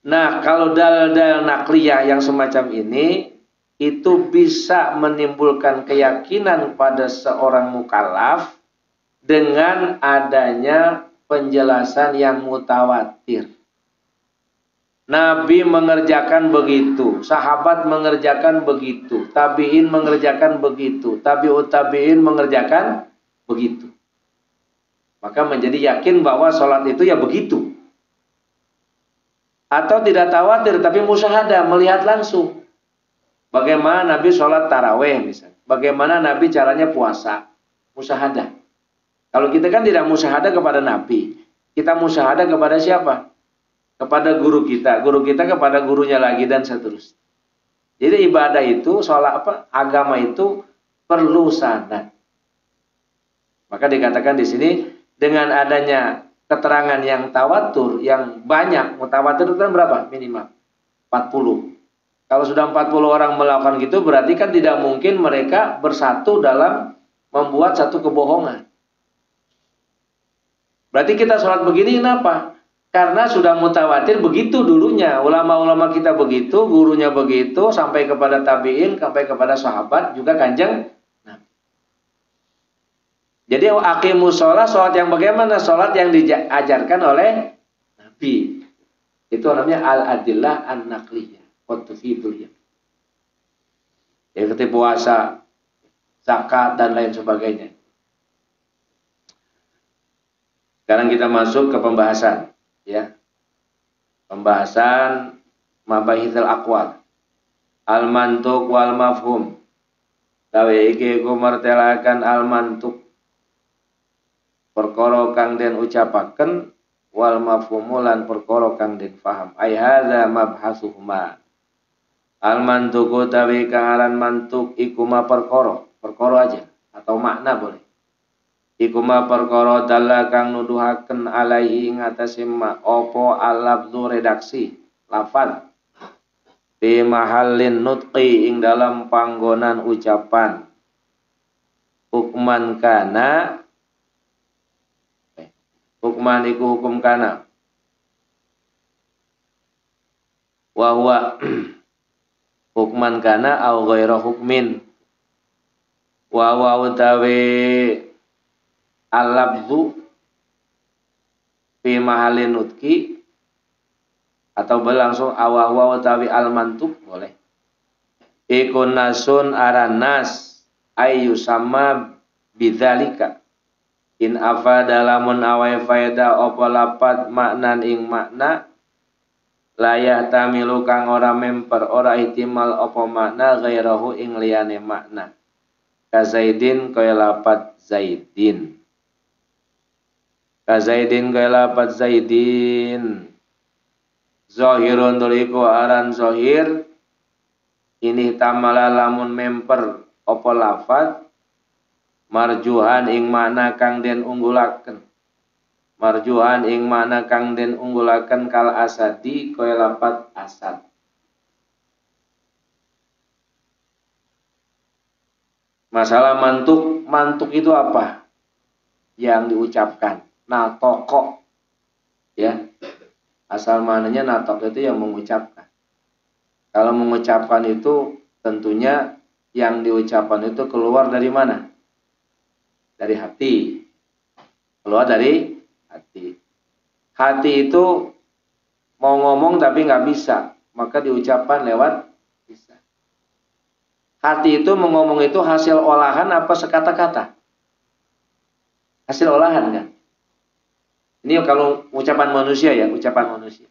Nah, kalau dalil-dalil nakliyah yang semacam ini, itu bisa menimbulkan keyakinan pada seorang mukallaf dengan adanya penjelasan yang mutawatir. Nabi mengerjakan begitu, sahabat mengerjakan begitu, tabi'in mengerjakan begitu, tabi'ut tabi'in mengerjakan begitu. Maka menjadi yakin bahwa sholat itu ya begitu. Atau tidak tawatir tapi musyahadah, melihat langsung. Bagaimana Nabi sholat taraweh misalnya. Bagaimana Nabi caranya puasa. Musyahadah. Kalau kita kan tidak musyahadah kepada Nabi. Kita musyahadah kepada siapa? Kepada guru kita. Guru kita kepada gurunya lagi dan seterusnya. Jadi ibadah itu, sholat agama itu perlu sanad. Maka dikatakan di sini dengan adanya keterangan yang tawatur, yang banyak. Mutawatir itu kan berapa? Minimal 40. Kalau sudah 40 orang melakukan gitu, berarti kan tidak mungkin mereka bersatu dalam membuat satu kebohongan. Berarti kita sholat begini kenapa? Karena sudah mutawatir begitu dulunya. Ulama-ulama kita begitu, gurunya begitu, sampai kepada tabi'in, sampai kepada sahabat, juga kanjeng Nabi. Jadi aqimus sholat, sholat yang bagaimana? Sholat yang diajarkan oleh Nabi. Itu namanya al-adillah an-naqliyah. Ya, seperti puasa, zakat dan lain sebagainya. Sekarang kita masuk ke pembahasan, ya. Pembahasan mabahithul aqwal. Al-mantuq wal mafhum. Tawe iki ku martelaken al-mantuq. Perkara kang den ucapaken wal mafhumu lan perkara kang den faham. Ai hadza mabhasuhuma. Al mantuku tawi kang aran mantuk iku ma perkara aja atau makna boleh. Iku ma perkara dalla kang nuduhaken alaihi ing atase ma apa al-lafzu redaksi lafal fi mahallin nutqi ing dalam panggonan ucapan hukman kana hukman iku hukum kana wa huwa hukman kana au ghaira hukmin wa utawi al-lafzu fi mahallin nutqi atau berlangsung awa utawi al-mantuq boleh ikun nasun aranas ayu sama bidzalika in afada lamun awai faida apa lapat maknan ing makna layah tamilu kang ora memper ora ihtimal apa makna ghairahu ing liyane makna ka zaidin kaya lapat zaidin kaya lapat zaidin zahirun duriku aran zahir ini tamala lamun memper apa lafad marjuhan ing makna kang den unggulaken marjuhan ing makna kang den unggulaken kal asadi kaya lapat asad. Masalah mantuk itu apa? Yang diucapkan. Natoko. Ya. Asal maknanya natok itu yang mengucapkan. Kalau mengucapkan itu tentunya yang diucapkan itu keluar dari mana? Dari hati. Keluar dari hati. Hati itu mau ngomong tapi nggak bisa, maka diucapkan lewat lisan. Hati itu mau ngomong itu hasil olahan apa sekata-kata? Hasil olahan kan? Ini kalau ucapan manusia ya, ucapan manusia.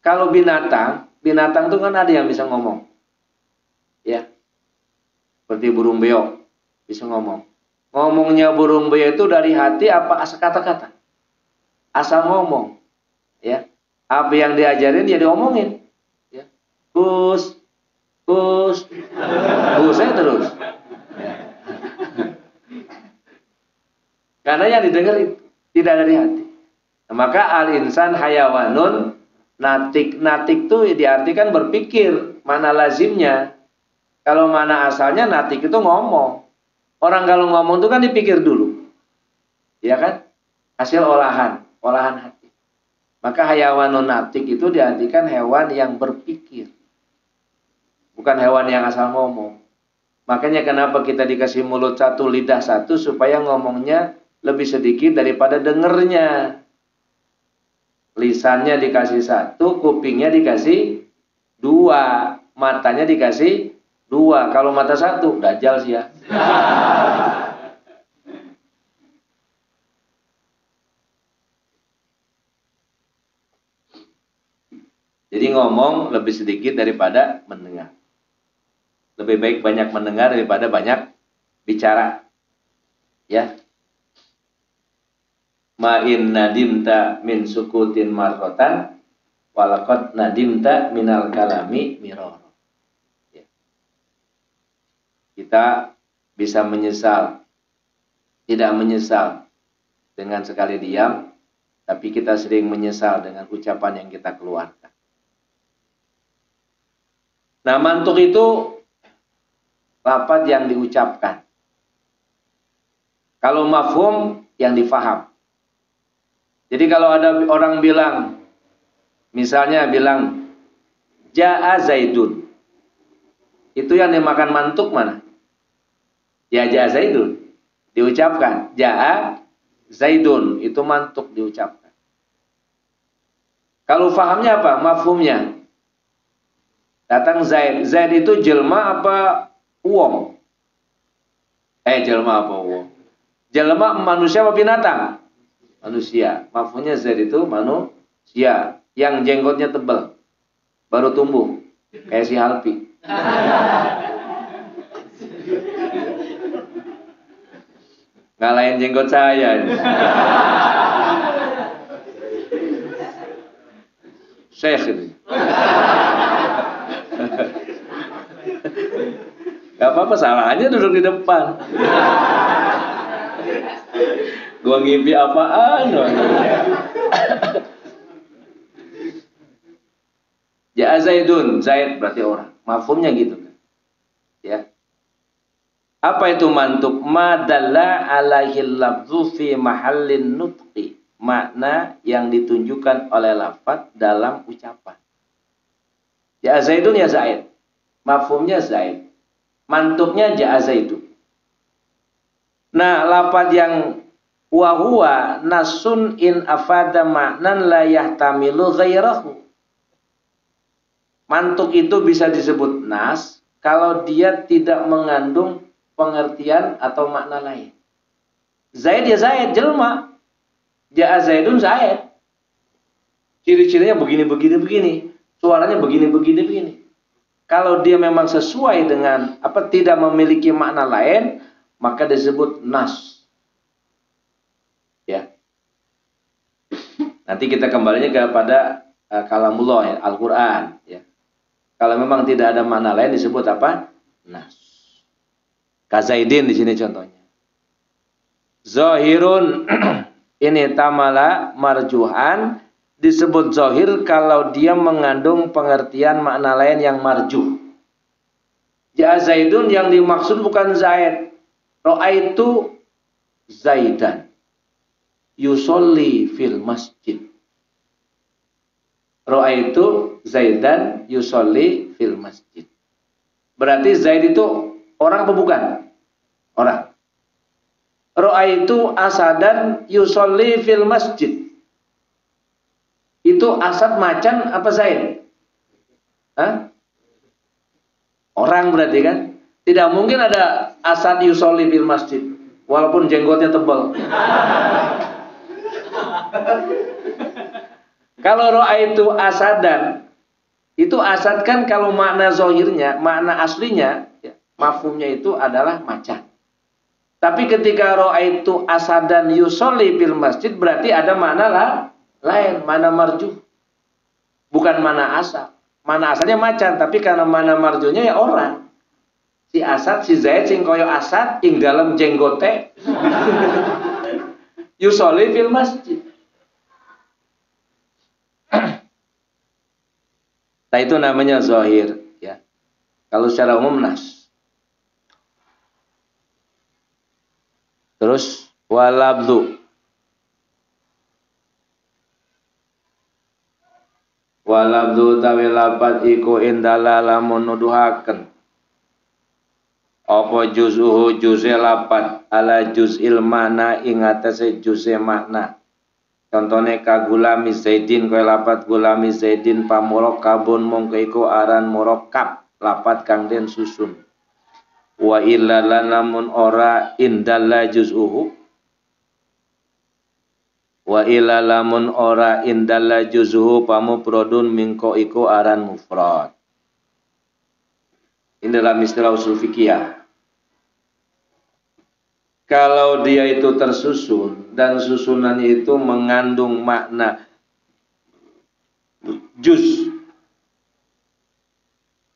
Kalau binatang itu kan ada yang bisa ngomong. Ya. Seperti burung beo bisa ngomong. Ngomongnya burung beo itu dari hati apa kata-kata? Asal ngomong, ya. Apa yang diajarin ya diomongin, ya. Kus saya terus. Ya. Karena yang didengar itu tidak dari hati. Nah, maka al-insan hayawanun natik itu diartikan berpikir, mana lazimnya. Kalau mana asalnya natik itu ngomong. Orang kalau ngomong itu kan dipikir dulu, ya kan? Hasil olahan hati. Maka hayawanun natik itu diartikan hewan yang berpikir. Bukan hewan yang asal ngomong. Makanya kenapa kita dikasih mulut satu, lidah satu, supaya ngomongnya lebih sedikit daripada dengernya. Lisannya dikasih satu, kupingnya dikasih dua, matanya dikasih dua. Kalau mata satu, dajal sih ya. Jadi ngomong lebih sedikit daripada mendengar. Lebih baik banyak mendengar daripada banyak bicara. Ya. Ma'in nadimta min sukutin marrotan walakot nadimta minal kalami miror. Ya. Kita bisa menyesal, tidak menyesal dengan sekali diam, tapi kita sering menyesal dengan ucapan yang kita keluarkan. Nah, mantuk itu lafaz yang diucapkan. Kalau mafhum yang difaham. Jadi kalau ada orang bilang, misalnya bilang Ja'a Zaidun, itu yang dimakan mantuk mana? Ya Ja'a Zaidun, diucapkan. Ja'a Zaidun, itu mantuk diucapkan. Kalau fahamnya apa? Mafhumnya. Datang Zaid. Zaid itu jelma apa uang? Jelma apa uang? Jelma manusia apa binatang? Manusia. Mafhumnya Zaid itu manusia yang jenggotnya tebal, baru tumbuh kayak si Halpi. Ngalahin jenggot saya. Syekh itu. Gak apa-apa, salahnya duduk di depan. Gua ngimpi apaan? Ya Zaidun, Zaid berarti orang. Mafhumnya gitu kan. Ya. Apa itu mantuk? Madalla alaihil lafzu fi mahallin nutqi. Makna yang ditunjukkan oleh lafaz dalam ucapan. Ya Zaidun ya Zaid. Mafhumnya Zaid. Mantuknya ja'a Zaidun. Nah, lafaz yang wa huwa nasun in afada ma'nan la yahtamilu ghairahu. Mantuk itu bisa disebut nas kalau dia tidak mengandung pengertian atau makna lain. Zaid ya Zaid, jelma. Ja'a Zaidun Zaid. Ciri-cirinya begini. Suaranya begini. Kalau dia memang sesuai dengan tidak memiliki makna lain, maka disebut nas. Ya. Nanti kita kembalinya kepada kalamullah, ya, Al-Qur'an, ya. Kalau memang tidak ada makna lain disebut apa? Nas. Kazaidin di sini contohnya. Zahirun ini tamala marjuhan disebut zahir kalau dia mengandung pengertian makna lain yang marjuh. Ya Zaidun yang dimaksud bukan Zaid. Ra'aitu Zaidan yusolli fil masjid. Ra'aitu Zaidan yusolli fil masjid. Berarti Zaid itu orang apa bukan? Orang. Ra'aitu asadan yusolli fil masjid. Itu asad macan apa Zaid? Hah? Orang berarti kan? Tidak mungkin ada asad yusolli fil masjid. Walaupun jenggotnya tebal. Kalau ra'aitu asadan, itu asad kan kalau makna zahirnya, makna aslinya, ya, mafhumnya itu adalah macan. Tapi ketika ra'aitu asadan yusolli fil masjid berarti ada makna lain, mana marjuh. Bukan mana asal. Mana asalnya macan, tapi karena mana marjuhnya ya orang. Si Asad, si Zaid, sing koyo Asad, ing dalam jenggote. Yusolli fil masjid. Nah itu namanya zahir, ya. Kalau secara umum nas. Terus walabdu. Walabdu tawi lapat iku indala lamun nuduhaken. Apa juz'uhu juz'e lapat ala juz'il makna ing atase juz'e makna. Contone kagulami Zaidin kowe lapat gulami Zaidin pamurakkabun mongko iku aran murakkab lapat kang den susun. Wa illa lamun ora indalla juz'uhu. Wa illa lamun ora indalla juz'uhu pamufradun mingko iku aran mufrad. Ini dalam istilah usul fikih. Kalau dia itu tersusun dan susunannya itu mengandung makna juz.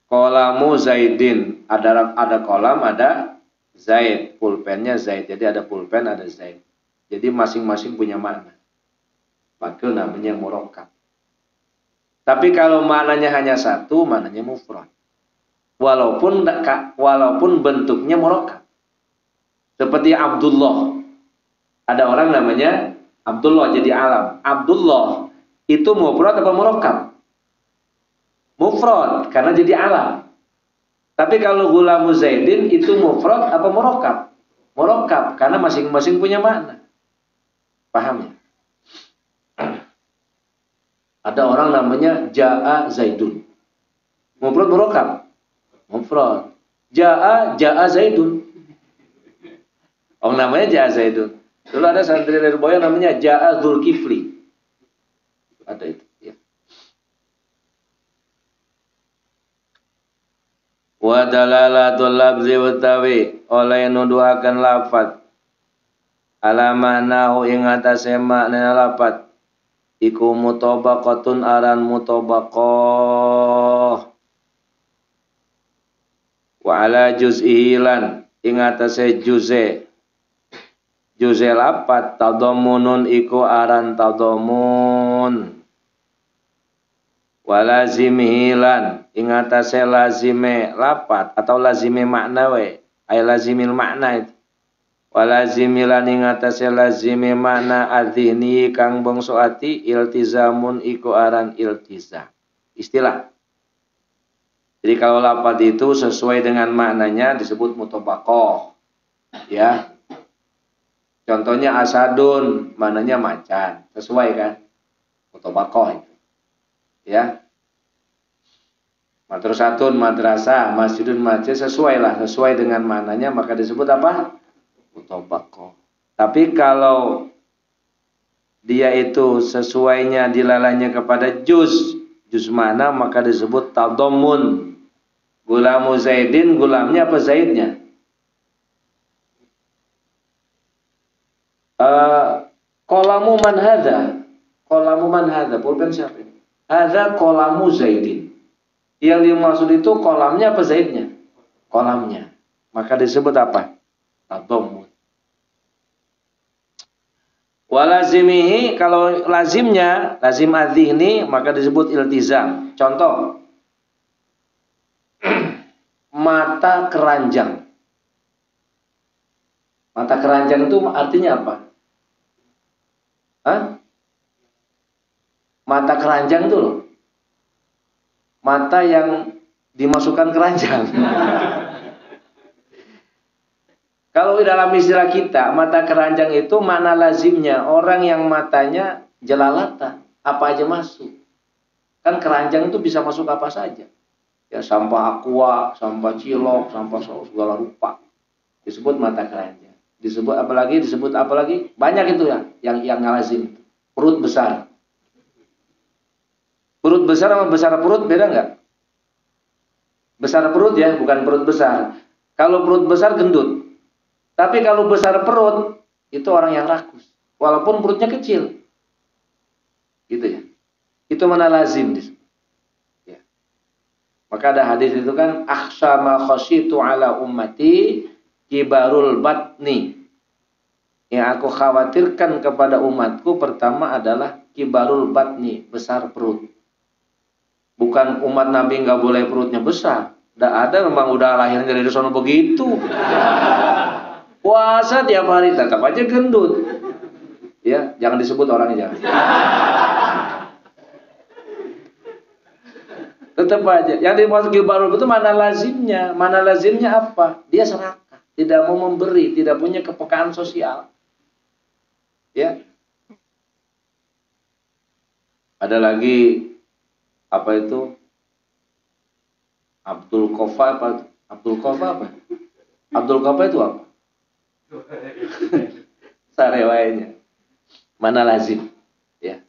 Kolamu Zaidin, ada kolam, ada Zaid, pulpennya Zaid. Jadi ada pulpen, ada Zaid. Jadi masing-masing punya makna. Maka namanya murakkab. Tapi kalau maknanya hanya satu, maknanya mufrad. Walaupun bentuknya murakkab. Seperti Abdullah. Ada orang namanya Abdullah jadi alam. Abdullah itu mufrad apa murakkab? Mufrad karena jadi alam. Tapi kalau Gulamu Zaidin itu mufrad apa murakkab? Murakkab karena masing-masing punya makna. Paham ya? Ada orang namanya Ja'a Zaidun. Mufrad murakkab? Mufrad. Ja'a Zaidun. Orang namanya Ja'a Zaidun. Dulu ada santri dari Boya namanya Ja'a Zulkifli. Ada itu. Ya. Wa dalalatul labzi utawi oleh nuduhaken lafaz ala ma'nahu ing atase makna lafaz iku mutabaqatun aran mutabaqah wa ala juz'ihi lan ing atase juz'e lafaz tadammunun iku aran tadamun walazimihi lan ing atase lazime lapat atau lazime makna we ay lazimil makna itu walazimi lan ing atase lazime makna adzihni kang bangsa ati iltizamun iku aran iltizam istilah. Jadi kalau lapat itu sesuai dengan maknanya disebut mutabaqah ya. Contohnya asadun maknanya macan sesuai kan mutabaqah itu ya. Madrasatun madrasah, masjidun masjid sesuai dengan maknanya maka disebut apa? Mutabaqah. Tapi kalau dia itu sesuainya dilalahnya kepada juz mana maka disebut tadammun. Gulamu Zaidin, gulamnya apa Zaidnya? Qalamu man hadza? Qalamu man hadza? Pulpen siapa ini? Hadza qalamu Zaidin. Yang dimaksud itu kolamnya apa Zaidnya? Kolamnya. Maka disebut apa? Tadammun. Walazimihi, kalau lazimnya, lazim adzihni, maka disebut iltizam. Contoh, mata keranjang. Mata keranjang itu artinya apa? Hah? Mata keranjang itu loh. Mata yang dimasukkan keranjang. Kalau dalam istilah kita, mata keranjang itu makna lazimnya orang yang matanya jelalatan, apa aja masuk. Kan keranjang itu bisa masuk apa saja. Ya sampah aqua, sampah cilok, sampah segala rupa. Disebut mata keranjang. Disebut apalagi? Disebut apalagi? Banyak itu ya, yang lazim. Perut besar. Perut besar sama besar perut beda nggak? Besar perut ya, bukan perut besar. Kalau perut besar gendut. Tapi kalau besar perut, itu orang yang rakus. Walaupun perutnya kecil. Gitu ya. Itu mana lazim. Ya. Maka ada hadis itu kan, akhsha ma khasyitu ala ummati kibarul batni. Yang aku khawatirkan kepada umatku pertama adalah kibarul batni, besar perut. Bukan umat Nabi nggak boleh perutnya besar. Nggak ada, memang udah lahirnya dari sono begitu. Puasa tiap hari tetap aja gendut. Ya, jangan disebut orangnya jangan. Tetap aja. Yang dimaksud kibarul itu mana lazimnya? Mana lazimnya apa? Dia serakah, tidak mau memberi, tidak punya kepekaan sosial. Ya. Ada lagi apa itu? Abdul Qafa apa? Abdul Qafa apa? Abdul Qafa itu apa? Sarewainya. Mana lazim? Ya.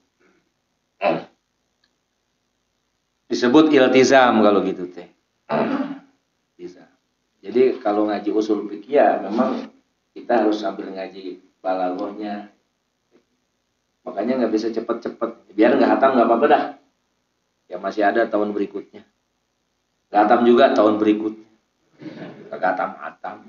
Disebut iltizam kalau gitu teh. Bisa. Jadi kalau ngaji usul fikih ya memang kita harus sambil ngaji balaghahnya. Makanya nggak bisa cepet-cepet. Biar nggak hatam nggak apa-apa dah. Ya masih ada tahun berikutnya. Nggak hatam juga tahun berikutnya. Nggak hatam.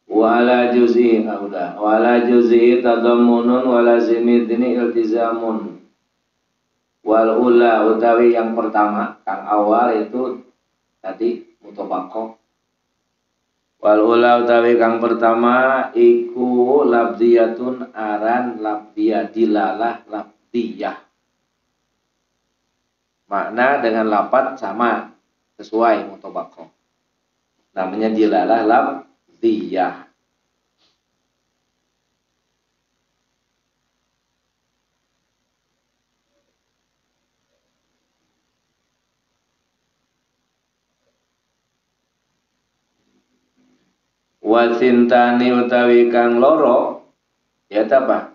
Wala juz'i, udah. Wala juz'i tadammunun wala zimidni iltizamun. Wal ula utawi yang pertama, kang awal itu tadi mutobako. Wal ula utawi kang pertama iku labdiyatun aran labdiyah dilalah labdiyah. Makna dengan lapat sama, sesuai mutobako. Namanya dilalah labdiyah. Wasintani utawi kang loro ya apa?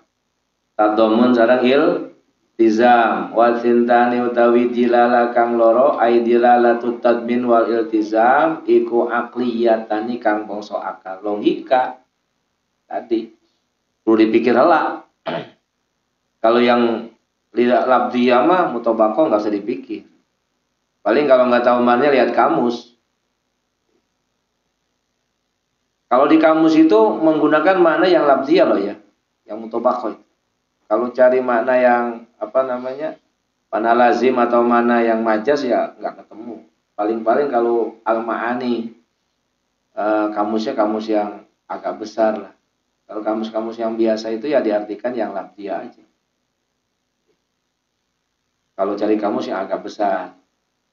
Tadamun sareng iltizam. Wasintani utawi dilala kang loro ai dilalatut tadmin wal iltizam iku aqliyatani kang bangsa akal logika. Tadi perlu dipikir heula. Kalau yang lihat labdiyah mah mutobako nggak usah dipikir. Paling kalau nggak tahu maknanya lihat kamus. Kalau di kamus itu menggunakan makna yang labdiyah loh ya, yang mutobako. Kalau cari makna yang apa namanya, mana lazim atau mana yang majas ya nggak ketemu. Paling-paling kalau al-ma'ani kamusnya kamus yang agak besar lah. Kalau kamus-kamus yang biasa itu ya diartikan yang labdiyah aja. Kalau cari kamus yang agak besar,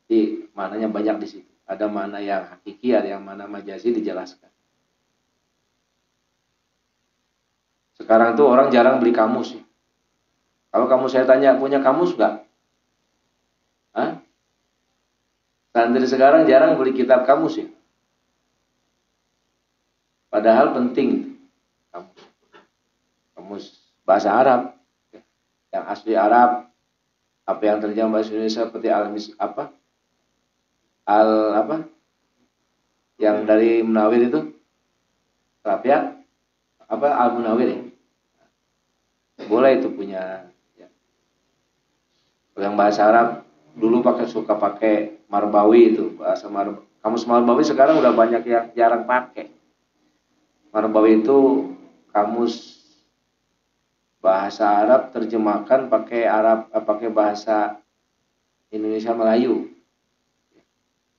jadi maknanya banyak di situ. Ada makna yang hakiki, ada yang makna majazi dijelaskan. Sekarang tuh orang jarang beli kamus. Kalau kamu saya tanya, punya kamus nggak? Hah? Santri sekarang jarang beli kitab kamus ya. Padahal penting kamus bahasa Arab yang asli Arab, apa yang terjemah bahasa Indonesia seperti yang dari Munawir itu Rafiat Al-Munawir ya. Boleh itu punya ya. Yang bahasa Arab dulu suka pakai Marbawi itu bahasa kamus Marbawi sekarang udah banyak yang jarang pakai. Marbawi itu kamus bahasa Arab terjemahkan pakai bahasa Indonesia Melayu.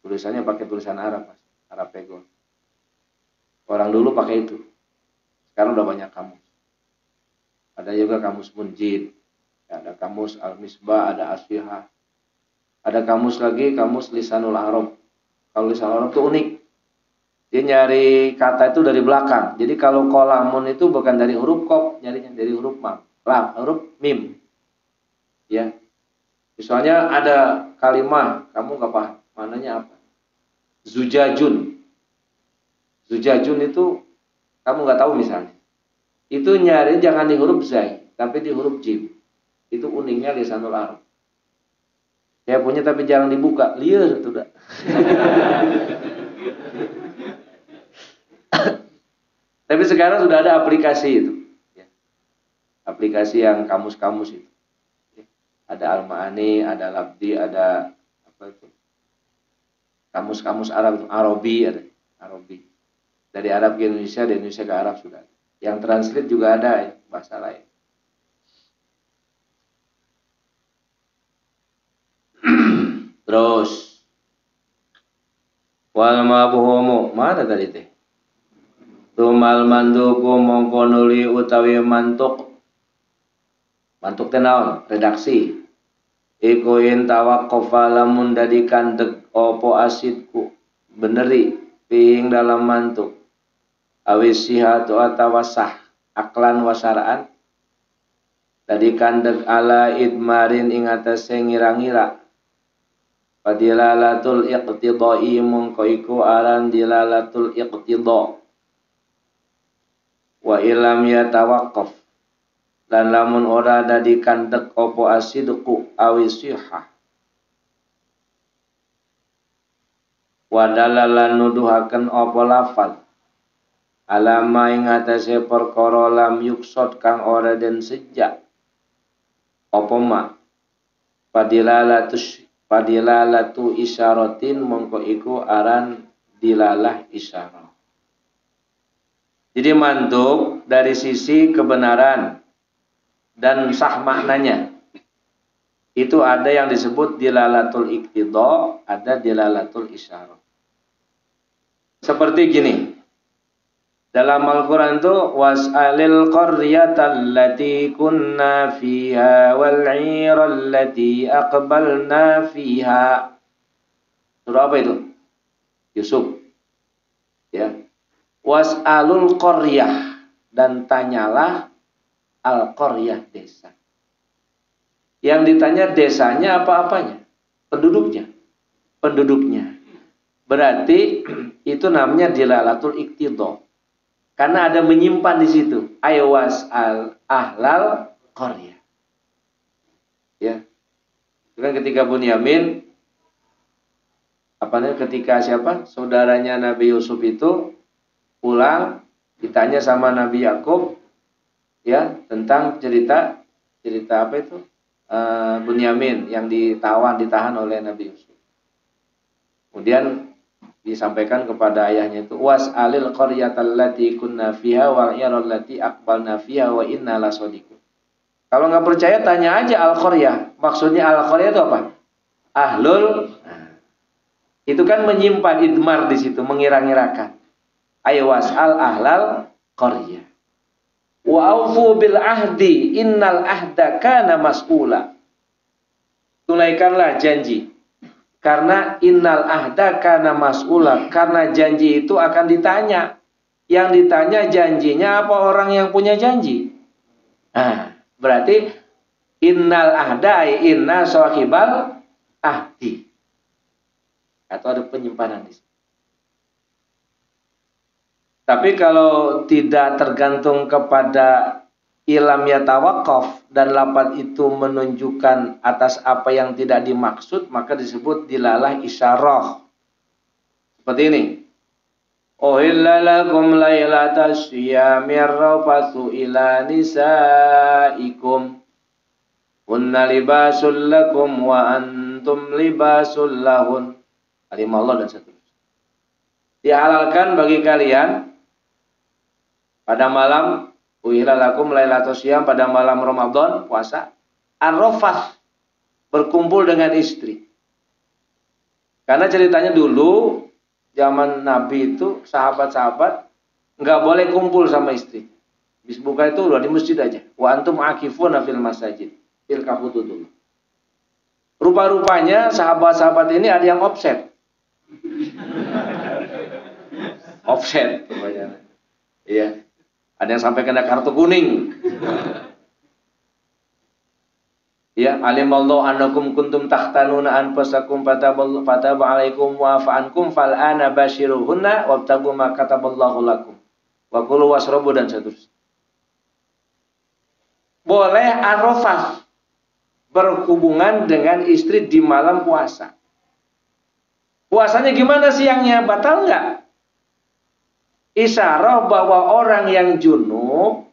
Tulisannya pakai tulisan Arab, Arab Pegol. Orang dulu pakai itu. Sekarang udah banyak kamus. Ada juga kamus Munjid, ada kamus Al-Misbah, ada Asfihah. Ada kamus lagi, kamus Lisanul Arab. Kalau Lisanul Arab itu unik. Dia nyari kata itu dari belakang. Jadi kalau kolamun itu bukan dari huruf kop, nyarinya dari huruf huruf mim. Ya. Misalnya ada kalimat, kamu nggak paham, mananya apa? Zujajun. Zujajun itu kamu nggak tahu misalnya. Itu nyari jangan di huruf zai, tapi di huruf jim. Itu uniknya Lisanul Arab. Saya punya tapi jarang dibuka. Liar itu dah. Tapi sekarang sudah ada aplikasi itu. Ya. Aplikasi yang kamus-kamus itu. Ya. Ada Al-Ma'ani, ada Labdi, ada apa itu? Kamus-kamus Arab, Arabi ada. Arabi. Dari Arab ke Indonesia, dari Indonesia ke Arab sudah ada. Yang translate juga ada ya, bahasa lain. Terus wal mabhumu mana tadi teh? Tumal mantuku mongko nuli utawi mantuk teh naon? Redaksi. Iku in tawaqqafa lamun dadi kandeg opo asidku beneri ping dalam mantuk. Awis sihatu atawasah aklan wasaraan dadi kandeg ala idmarin ing atase ngira-ngira. Padilalatul iqtidai mongko iku aran dilalatul iqtida. Wa ilam yatawaqqaf lan lamun ora dadi kandhek apa asidku awisihah wa dalalan nuduhaken apa lafal alama ing atase perkara lam yuksod kang ora den sejak apa ma padilalatu isyaratin mongko iku aran dilalah isyarah. Jadi mantuk dari sisi kebenaran dan sah maknanya. Itu ada yang disebut dilalatul iqtida, ada dilalatul isyarah. Seperti gini. Dalam Al-Qur'an itu was'alil qaryatal lati kunna fiha wal 'iral lati aqbalna fiha. Surah apa itu? Yusuf. Ya. Was'alul qaryah dan tanyalah al-qaryah desa. Yang ditanya desanya apa-apanya? Penduduknya. Berarti itu namanya dilalatul iqtida. Karena ada menyimpan di situ. Ayo was'al ahlal qaryah. Ya. Itu kan ketika Bunyamin ketika saudaranya Nabi Yusuf itu pulang ditanya sama Nabi Yakub ya tentang cerita apa itu Bunyamin yang ditahan oleh Nabi Yusuf. Kemudian disampaikan kepada ayahnya itu was'alil qaryatal lati kunna fiha wal 'iral lati aqbalna fiha wa inna lasadiqun. Kalau nggak percaya tanya aja al-qaryah. Maksudnya al-qaryah itu apa? Ahlul. Itu kan menyimpan idmar di situ, mengira-ngirakan. Ayo was'al ahlal qaryah. Wa aufu bil ahdi innal ahda kana mas'ula. Tunaikanlah janji. Karena innal ahda kana mas'ula, karena janji itu akan ditanya. Yang ditanya janjinya apa orang yang punya janji? Nah, berarti innal ahda inna sahibal ahdi. Atau ada penyimpanan di situ. Tapi kalau tidak tergantung kepada ilam yatawaqqaf dan lafaz itu menunjukkan atas apa yang tidak dimaksud, maka disebut dilalah isyarah. Seperti ini. Uhilla lakum lailatas syiyamir rafathu ila nisaikum hunna libasul lakum wa antum libasul lahun. Kalimah Allah dan seterusnya. Dihalalkan bagi kalian pada malam uhilla lakum lailatus syiyam, pada malam Ramadan puasa, ar-rafath, berkumpul dengan istri. Karena ceritanya dulu zaman Nabi itu sahabat-sahabat nggak boleh kumpul sama istri. Habis buka itu udah di masjid aja. Wa antum akifuna fil masajid. Fil kafutu dulu. Rupa-rupanya sahabat-sahabat ini ada yang offset. Offset rupanya. Iya. Ada yang sampai kena kartu kuning. Ya, alimallahu annakum kuntum tahtanuna anfusakum fataba 'alaikum wa fa'ankum fal'ana bashiruhunna wabtagu ma kataballahu lakum. Wa kulu wasrabu dan seterusnya. Boleh arafah, berhubungan dengan istri di malam puasa. Puasanya gimana siangnya? Batal enggak? Isyarah bahwa orang yang junub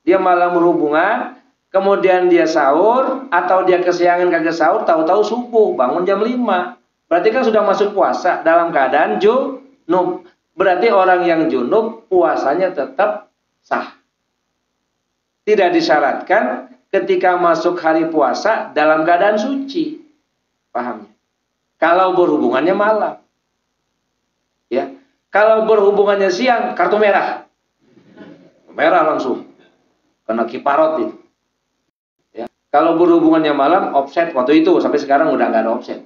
dia malam berhubungan, kemudian dia sahur, atau dia kesiangan kagak sahur, tahu-tahu subuh, bangun jam 5. Berarti kan sudah masuk puasa dalam keadaan junub. Berarti orang yang junub puasanya tetap sah. Tidak disyaratkan ketika masuk hari puasa dalam keadaan suci. Pahamnya? Kalau berhubungannya malam. Ya. Kalau berhubungannya siang, kartu merah. Merah langsung. Kena kiparot itu. Kalau berhubungannya malam, offset waktu itu, sampai sekarang udah nggak ada offset.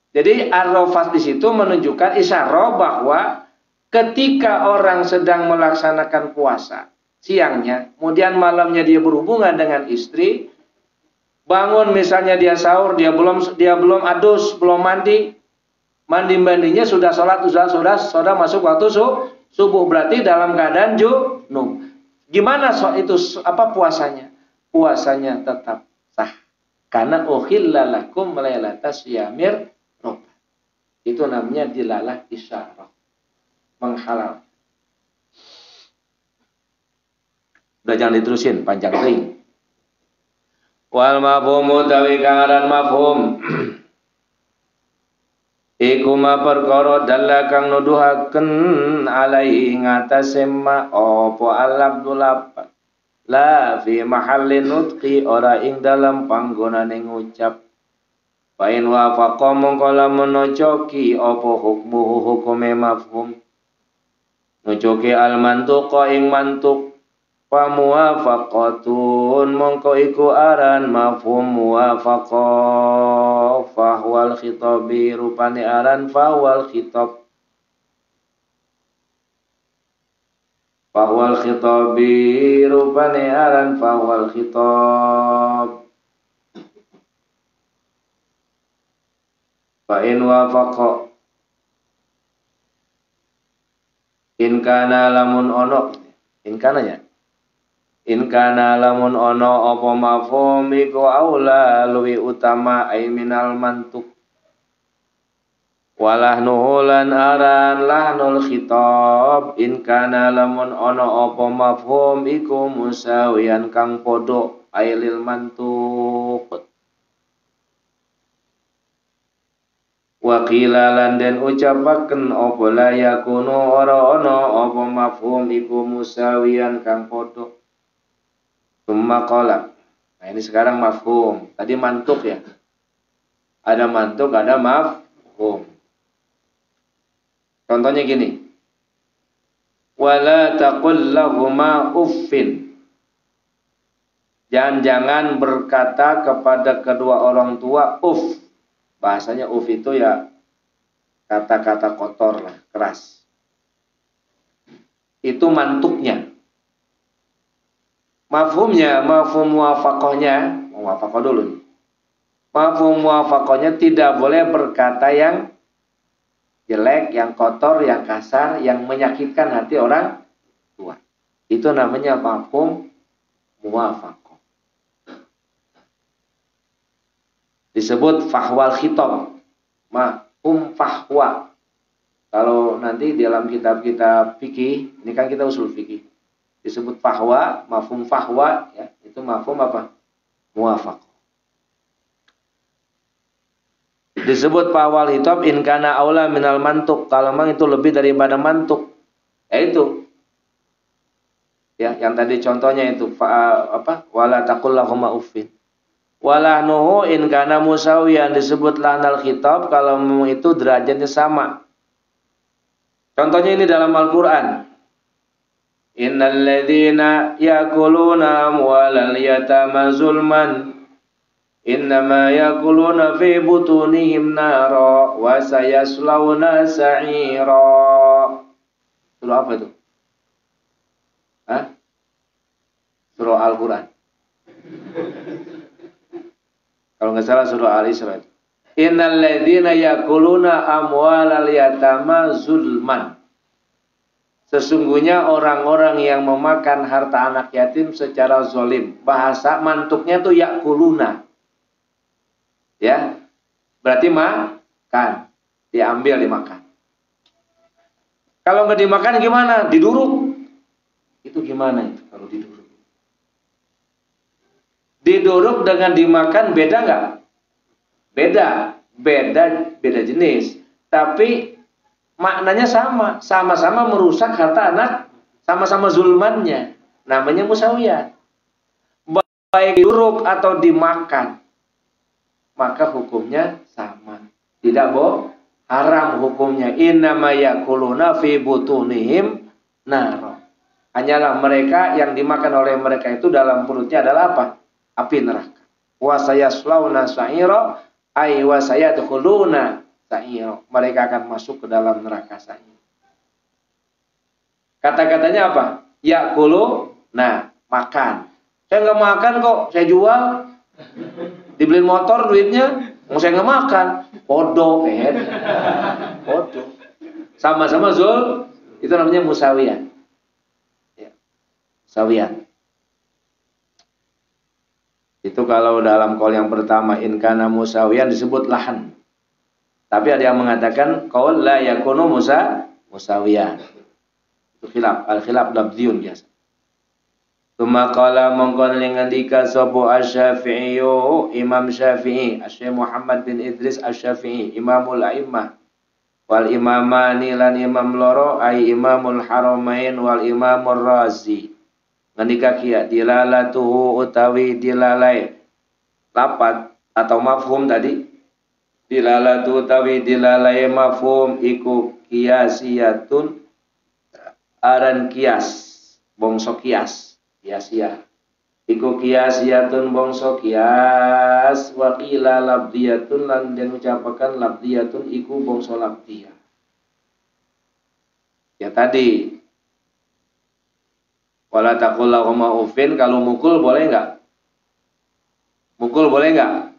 Jadi ar-rafath di situ menunjukkan isyarah bahwa ketika orang sedang melaksanakan puasa siangnya, kemudian malamnya dia berhubungan dengan istri, bangun misalnya dia sahur, dia belum adus, belum mandinya sudah sholat, sudah masuk waktu subuh, berarti dalam keadaan junub. Gimana itu puasanya? Puasanya tetap sah. Karena uhilla lakum lailatas syiyamir rafath. Itu namanya dilalah isyarah. Menghalal. Udah jangan diterusin, panjang ting. Wal mafhumu tawi kangaran mafhum. Iku ma perkara dalla kang nuduhaken alaihi ngatasé ma apa al-abdul la fi mahallin nutqi ora ing dalam panggonane ngucap. Pain wa faqa mongko lamun nocoki apa hukmuhu hukume mafhum. Nocoki al mantuqa ing mantuk fa muwafaqatun mongko iku aran mafhum muwafaqa fa huwal khitabi rupane aran fa huwal khitab. Fahwal khitabi rupane aran fahwal khitab. Fa in wafaqa in kana lamun ono in kana ya in kana lamun ono apa mafhum iku aula luwi utama ai minal mantuk. Walah nuhulan aran lahnul khitab in kana lamun ono apa mafhum iku musawiyan kang podo ailil mantuk. Wakila lan den ucapaken apa la yakunu ora ono apa mafhum iku musawiyan kang podo. Summa qala. Nah ini sekarang mafhum. Tadi mantuk ya. Ada mantuk, ada mafhum. Contohnya gini. Wala taqul lahuma uffin. Jangan berkata kepada kedua orang tua uff. Bahasanya uff itu ya kata-kata kotor lah, keras. Itu mantuknya. Mafhumnya, mafhum muwafaqahnya, muwafaqah dulu nih. Mafhum muwafaqahnya tidak boleh berkata yang jelek, yang kotor, yang kasar, yang menyakitkan hati orang tua. Itu namanya mafhum muwafaqah. Disebut fahwal khitab. Mafhum fahwa. Kalau nanti dalam kitab-kitab fikih, ini kan kita usul fikih. Disebut fahwa, mafhum fahwa, ya, itu mafhum apa? Muwafaqah. Disebut fahwal khitab in kana aula minal mantuk. Kalau memang itu lebih daripada mantuk. Itu ya, yang tadi contohnya itu apa? Wala taqul lahum uffin. Wala nuhu in kana musawiyan, disebut lahnal khitab kalau memang itu derajatnya sama. Contohnya ini dalam Al-Qur'an. Innal ladzina yakuluna amwalal yatama zulman innama yakuluna fi butunihim nara wa sayaslawna sa'ira. Surah apa itu? Hah? Surah Al-Quran. Kalau nggak salah surah Al-Isra. Innal ladzina yakuluna amwalal yatama zulman. Sesungguhnya orang-orang yang memakan harta anak yatim secara zalim. Bahasa mantuknya tuh yakuluna. Ya. Berarti makan. Diambil, dimakan. Kalau nggak dimakan gimana? Diduruk. Itu gimana itu kalau diduruk? Diduruk dengan dimakan beda nggak? Beda jenis. Tapi maknanya sama. Sama-sama merusak harta anak. Sama-sama zulmannya. Namanya musawiyah. Baik diduruk atau dimakan, maka hukumnya sama. Tidak haram hukumnya. Innama yakuluna fi butunihim nar. Hanyalah mereka yang dimakan oleh mereka itu dalam perutnya adalah apa? Api neraka. Wa sayaslawna sa'ira ay wa sayadkhuluna sa'ira. Mereka akan masuk ke dalam neraka sa'ir. Kata-katanya apa? Yakulu, nah, makan. Saya nggak makan kok, saya jual. Dibeliin motor duitnya, mau saya nggak makan. Bodoh, bodoh. Sama-sama zul, itu namanya musawiyah. Sawiyan. Itu kalau dalam qaul yang pertama in kana musawiyan disebut lahan. Tapi ada yang mengatakan qaul la yakunu musawiyan. Itu khilaf, al-khilaf lafziyun biasa. Tsumma qala mongkon ngandika sapa Asy-Syafi'i, Imam Syafi'i, Asy-Syaikh Muhammad bin Idris Asy-Syafi'i, Imamul A'immah wal imamani lan imam loro ai Imamul Haramain wal Imamur Razi. Ngendika kia dilalatuhu utawi dilalai lapat atau mafhum tadi. Dilalatu utawi dilalai mafhum iku kiasiyatun aran kias bongso kias kiasia iku kiasiyatun bongso kias wa qila labdiyatun lan den ucapakan labdiyatun iku bongso labdiyah. Ya tadi wala taqul lahum uffin, kalau mukul boleh enggak? Mukul boleh enggak?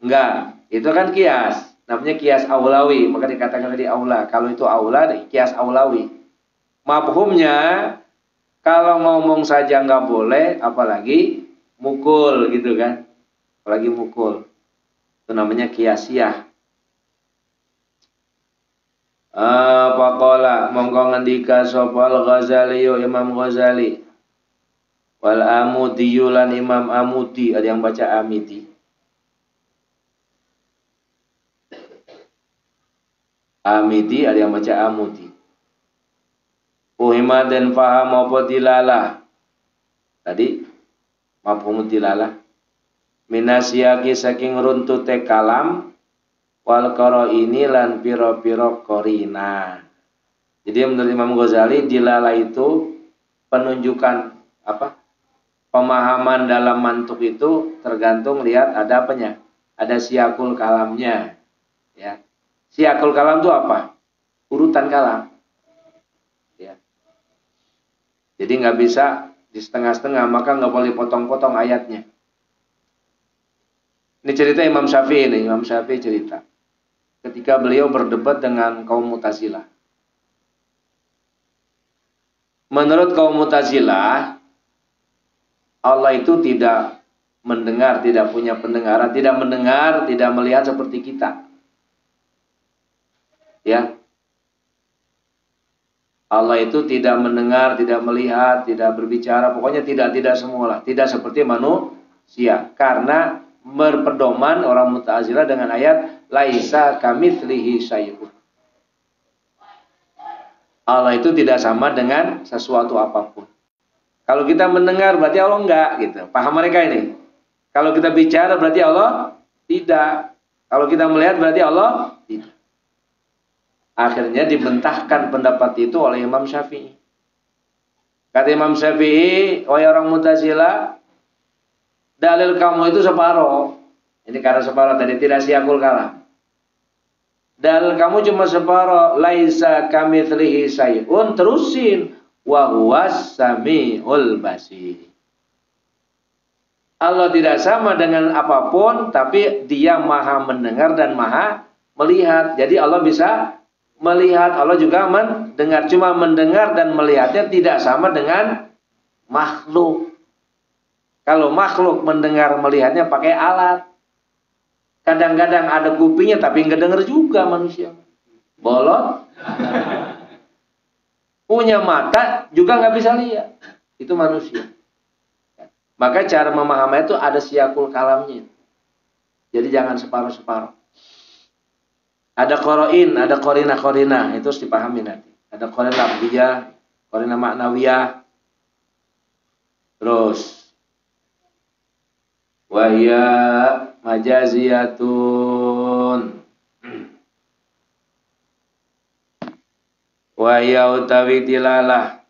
Enggak. Itu kan kias. Namanya kias aulawi, maka dikatakan tadi aula. Kalau itu aula, kias aulawi. Mafhumnya kalau ngomong saja enggak boleh, apalagi mukul gitu kan? Apalagi mukul. Itu namanya kiasiyah. Faqala mongko ngendika sapa Al-Ghazali Imam Ghazali wal Amudi lan Imam Amudi, ada yang baca Amidi. Amidi, ada yang baca Amudi. Uhima dan faham apa dilalah. Tadi mafhum dilalah. Minasyaki saking runtute kalam wal qaraini lan pira-pira qarina. Jadi menurut Imam Ghazali dilalah itu penunjukan apa? Pemahaman dalam mantuk itu tergantung lihat ada apanya. Ada siakul kalamnya. Ya. Siakul kalam itu apa? Urutan kalam. Ya. Jadi nggak bisa di setengah-setengah, maka nggak boleh potong-potong ayatnya. Ini cerita Imam Syafi'i ini, Imam Syafi'i cerita. ketika beliau berdebat dengan kaum Mu'tazilah. Menurut kaum Mu'tazilah, Allah itu tidak mendengar, tidak punya pendengaran, tidak mendengar, tidak melihat seperti kita. Ya. Allah itu tidak mendengar, tidak melihat, tidak berbicara, pokoknya tidak semualah, tidak seperti manusia. Karena berpedoman orang Mu'tazilah dengan ayat laisa kamitslihi syai'un. Allah itu tidak sama dengan sesuatu apapun. Kalau kita mendengar berarti Allah enggak gitu. Paham mereka ini? Kalau kita bicara berarti Allah tidak. Kalau kita melihat berarti Allah tidak. Akhirnya dibentahkan pendapat itu oleh Imam Syafi'i. Kata Imam Syafi'i, wahai orang Mu'tazilah, dalil kamu itu separuh. Ini karena separuh tadi tidak siakul kalam. Dalil kamu cuma separuh. Laisa kamitslihi syai'un, terusin. Wa huwas samiul basir. Allah tidak sama dengan apapun, tapi Dia maha mendengar dan maha melihat. Jadi Allah bisa melihat, Allah juga mendengar. Cuma mendengar dan melihatnya tidak sama dengan makhluk. Kalau makhluk mendengar melihatnya pakai alat. Kadang-kadang ada kupingnya tapi nggak dengar juga manusia. Bolot. Punya mata juga nggak bisa lihat. Itu manusia. Maka cara memahami itu ada siakul kalamnya. Jadi jangan separuh-separuh. Ada qoro'in, ada korina-korina. Itu harus dipahami nanti. Ada korina lafziyah, korina maknawiyah. Terus. Wahya majaziyatun. Wahya utawi dilalah.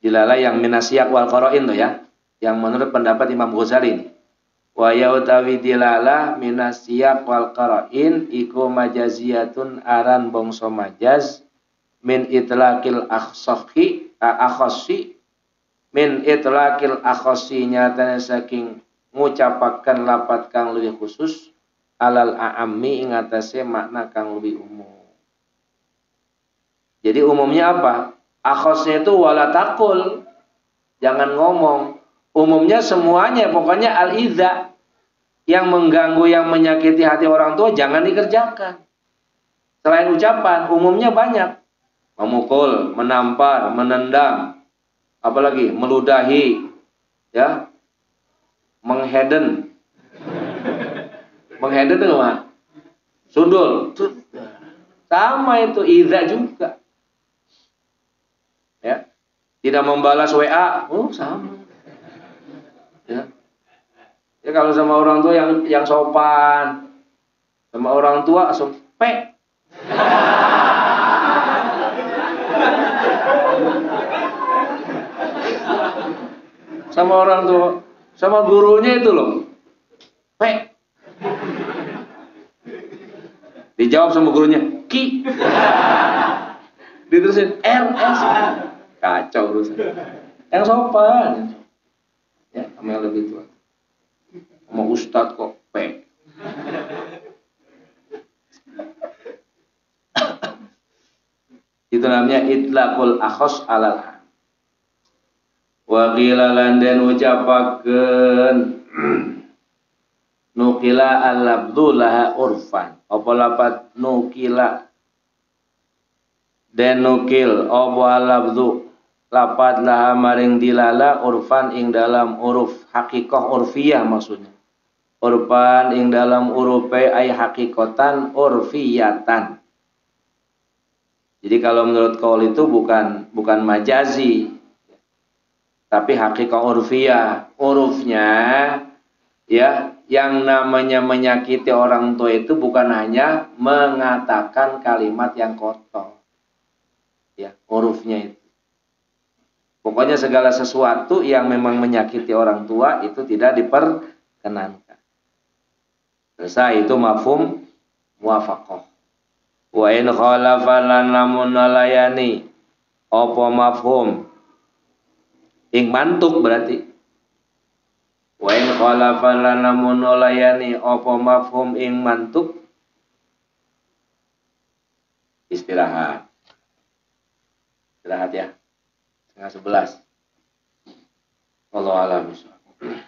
Dilalah yang minasyak wal qoro'in tuh ya. Yang menurut pendapat Imam Ghazali ini. Wa yautawi dilalah minasyak wal qoro'in iku majaziyatun aran bangsa majaz min itlaqil akhossi min itlaqil akhossi nyatane saking ngucapaken lapat kang luwih khusus alal a'ammi ing atase makna kang luwih umum. Jadi umumnya apa? Akhosnya itu wala takul. Jangan ngomong. Umumnya semuanya. Pokoknya al-idza. Yang mengganggu, yang menyakiti hati orang tua jangan dikerjakan. Selain ucapan, umumnya banyak. Memukul, menampar, menendang. Apalagi meludahi. Ya. Mengheden. Mengheden itu apa? Sundul. Sama itu. Idza juga. Ya, tidak membalas WA, sama. Ya, ya kalau sama orang tua yang sopan, sama orang tua langsung pe. Sama orang tua, sama gurunya itu loh, pe. Dijawab sama gurunya, ki. Diterusin RS. Kacau urusan. Yang sopan. Ya, sama yang lebih tua. Sama ustadz kok P. Itu namanya itlaqul akhos alal am. Wa qila lan den ucapakeun nukila al-labdhu laha urfan. Apa lapat nukila den nukil apa al-labdhu lapat laha maring dilala urfan ing dalam uruf hakikah urfiyah maksudnya. Urfan ing dalam urupe ay hakikatan urfiyatan. Jadi kalau menurut qaul itu bukan majazi. Tapi hakikah urfiyah. Urufnya ya yang namanya menyakiti orang tua itu bukan hanya mengatakan kalimat yang kotor. Ya, urufnya itu. Pokoknya segala sesuatu yang memang menyakiti orang tua itu tidak diperkenankan. Selesai itu mafhum muwafaqah. Wa in khalafa lan lamun nalayani apa mafhum ing mantuk berarti. Wa in khalafa lan lamun nalayani apa mafhum ing mantuk istirahat. Istirahat ya. 10:30. Wallahu a'lam bishawab.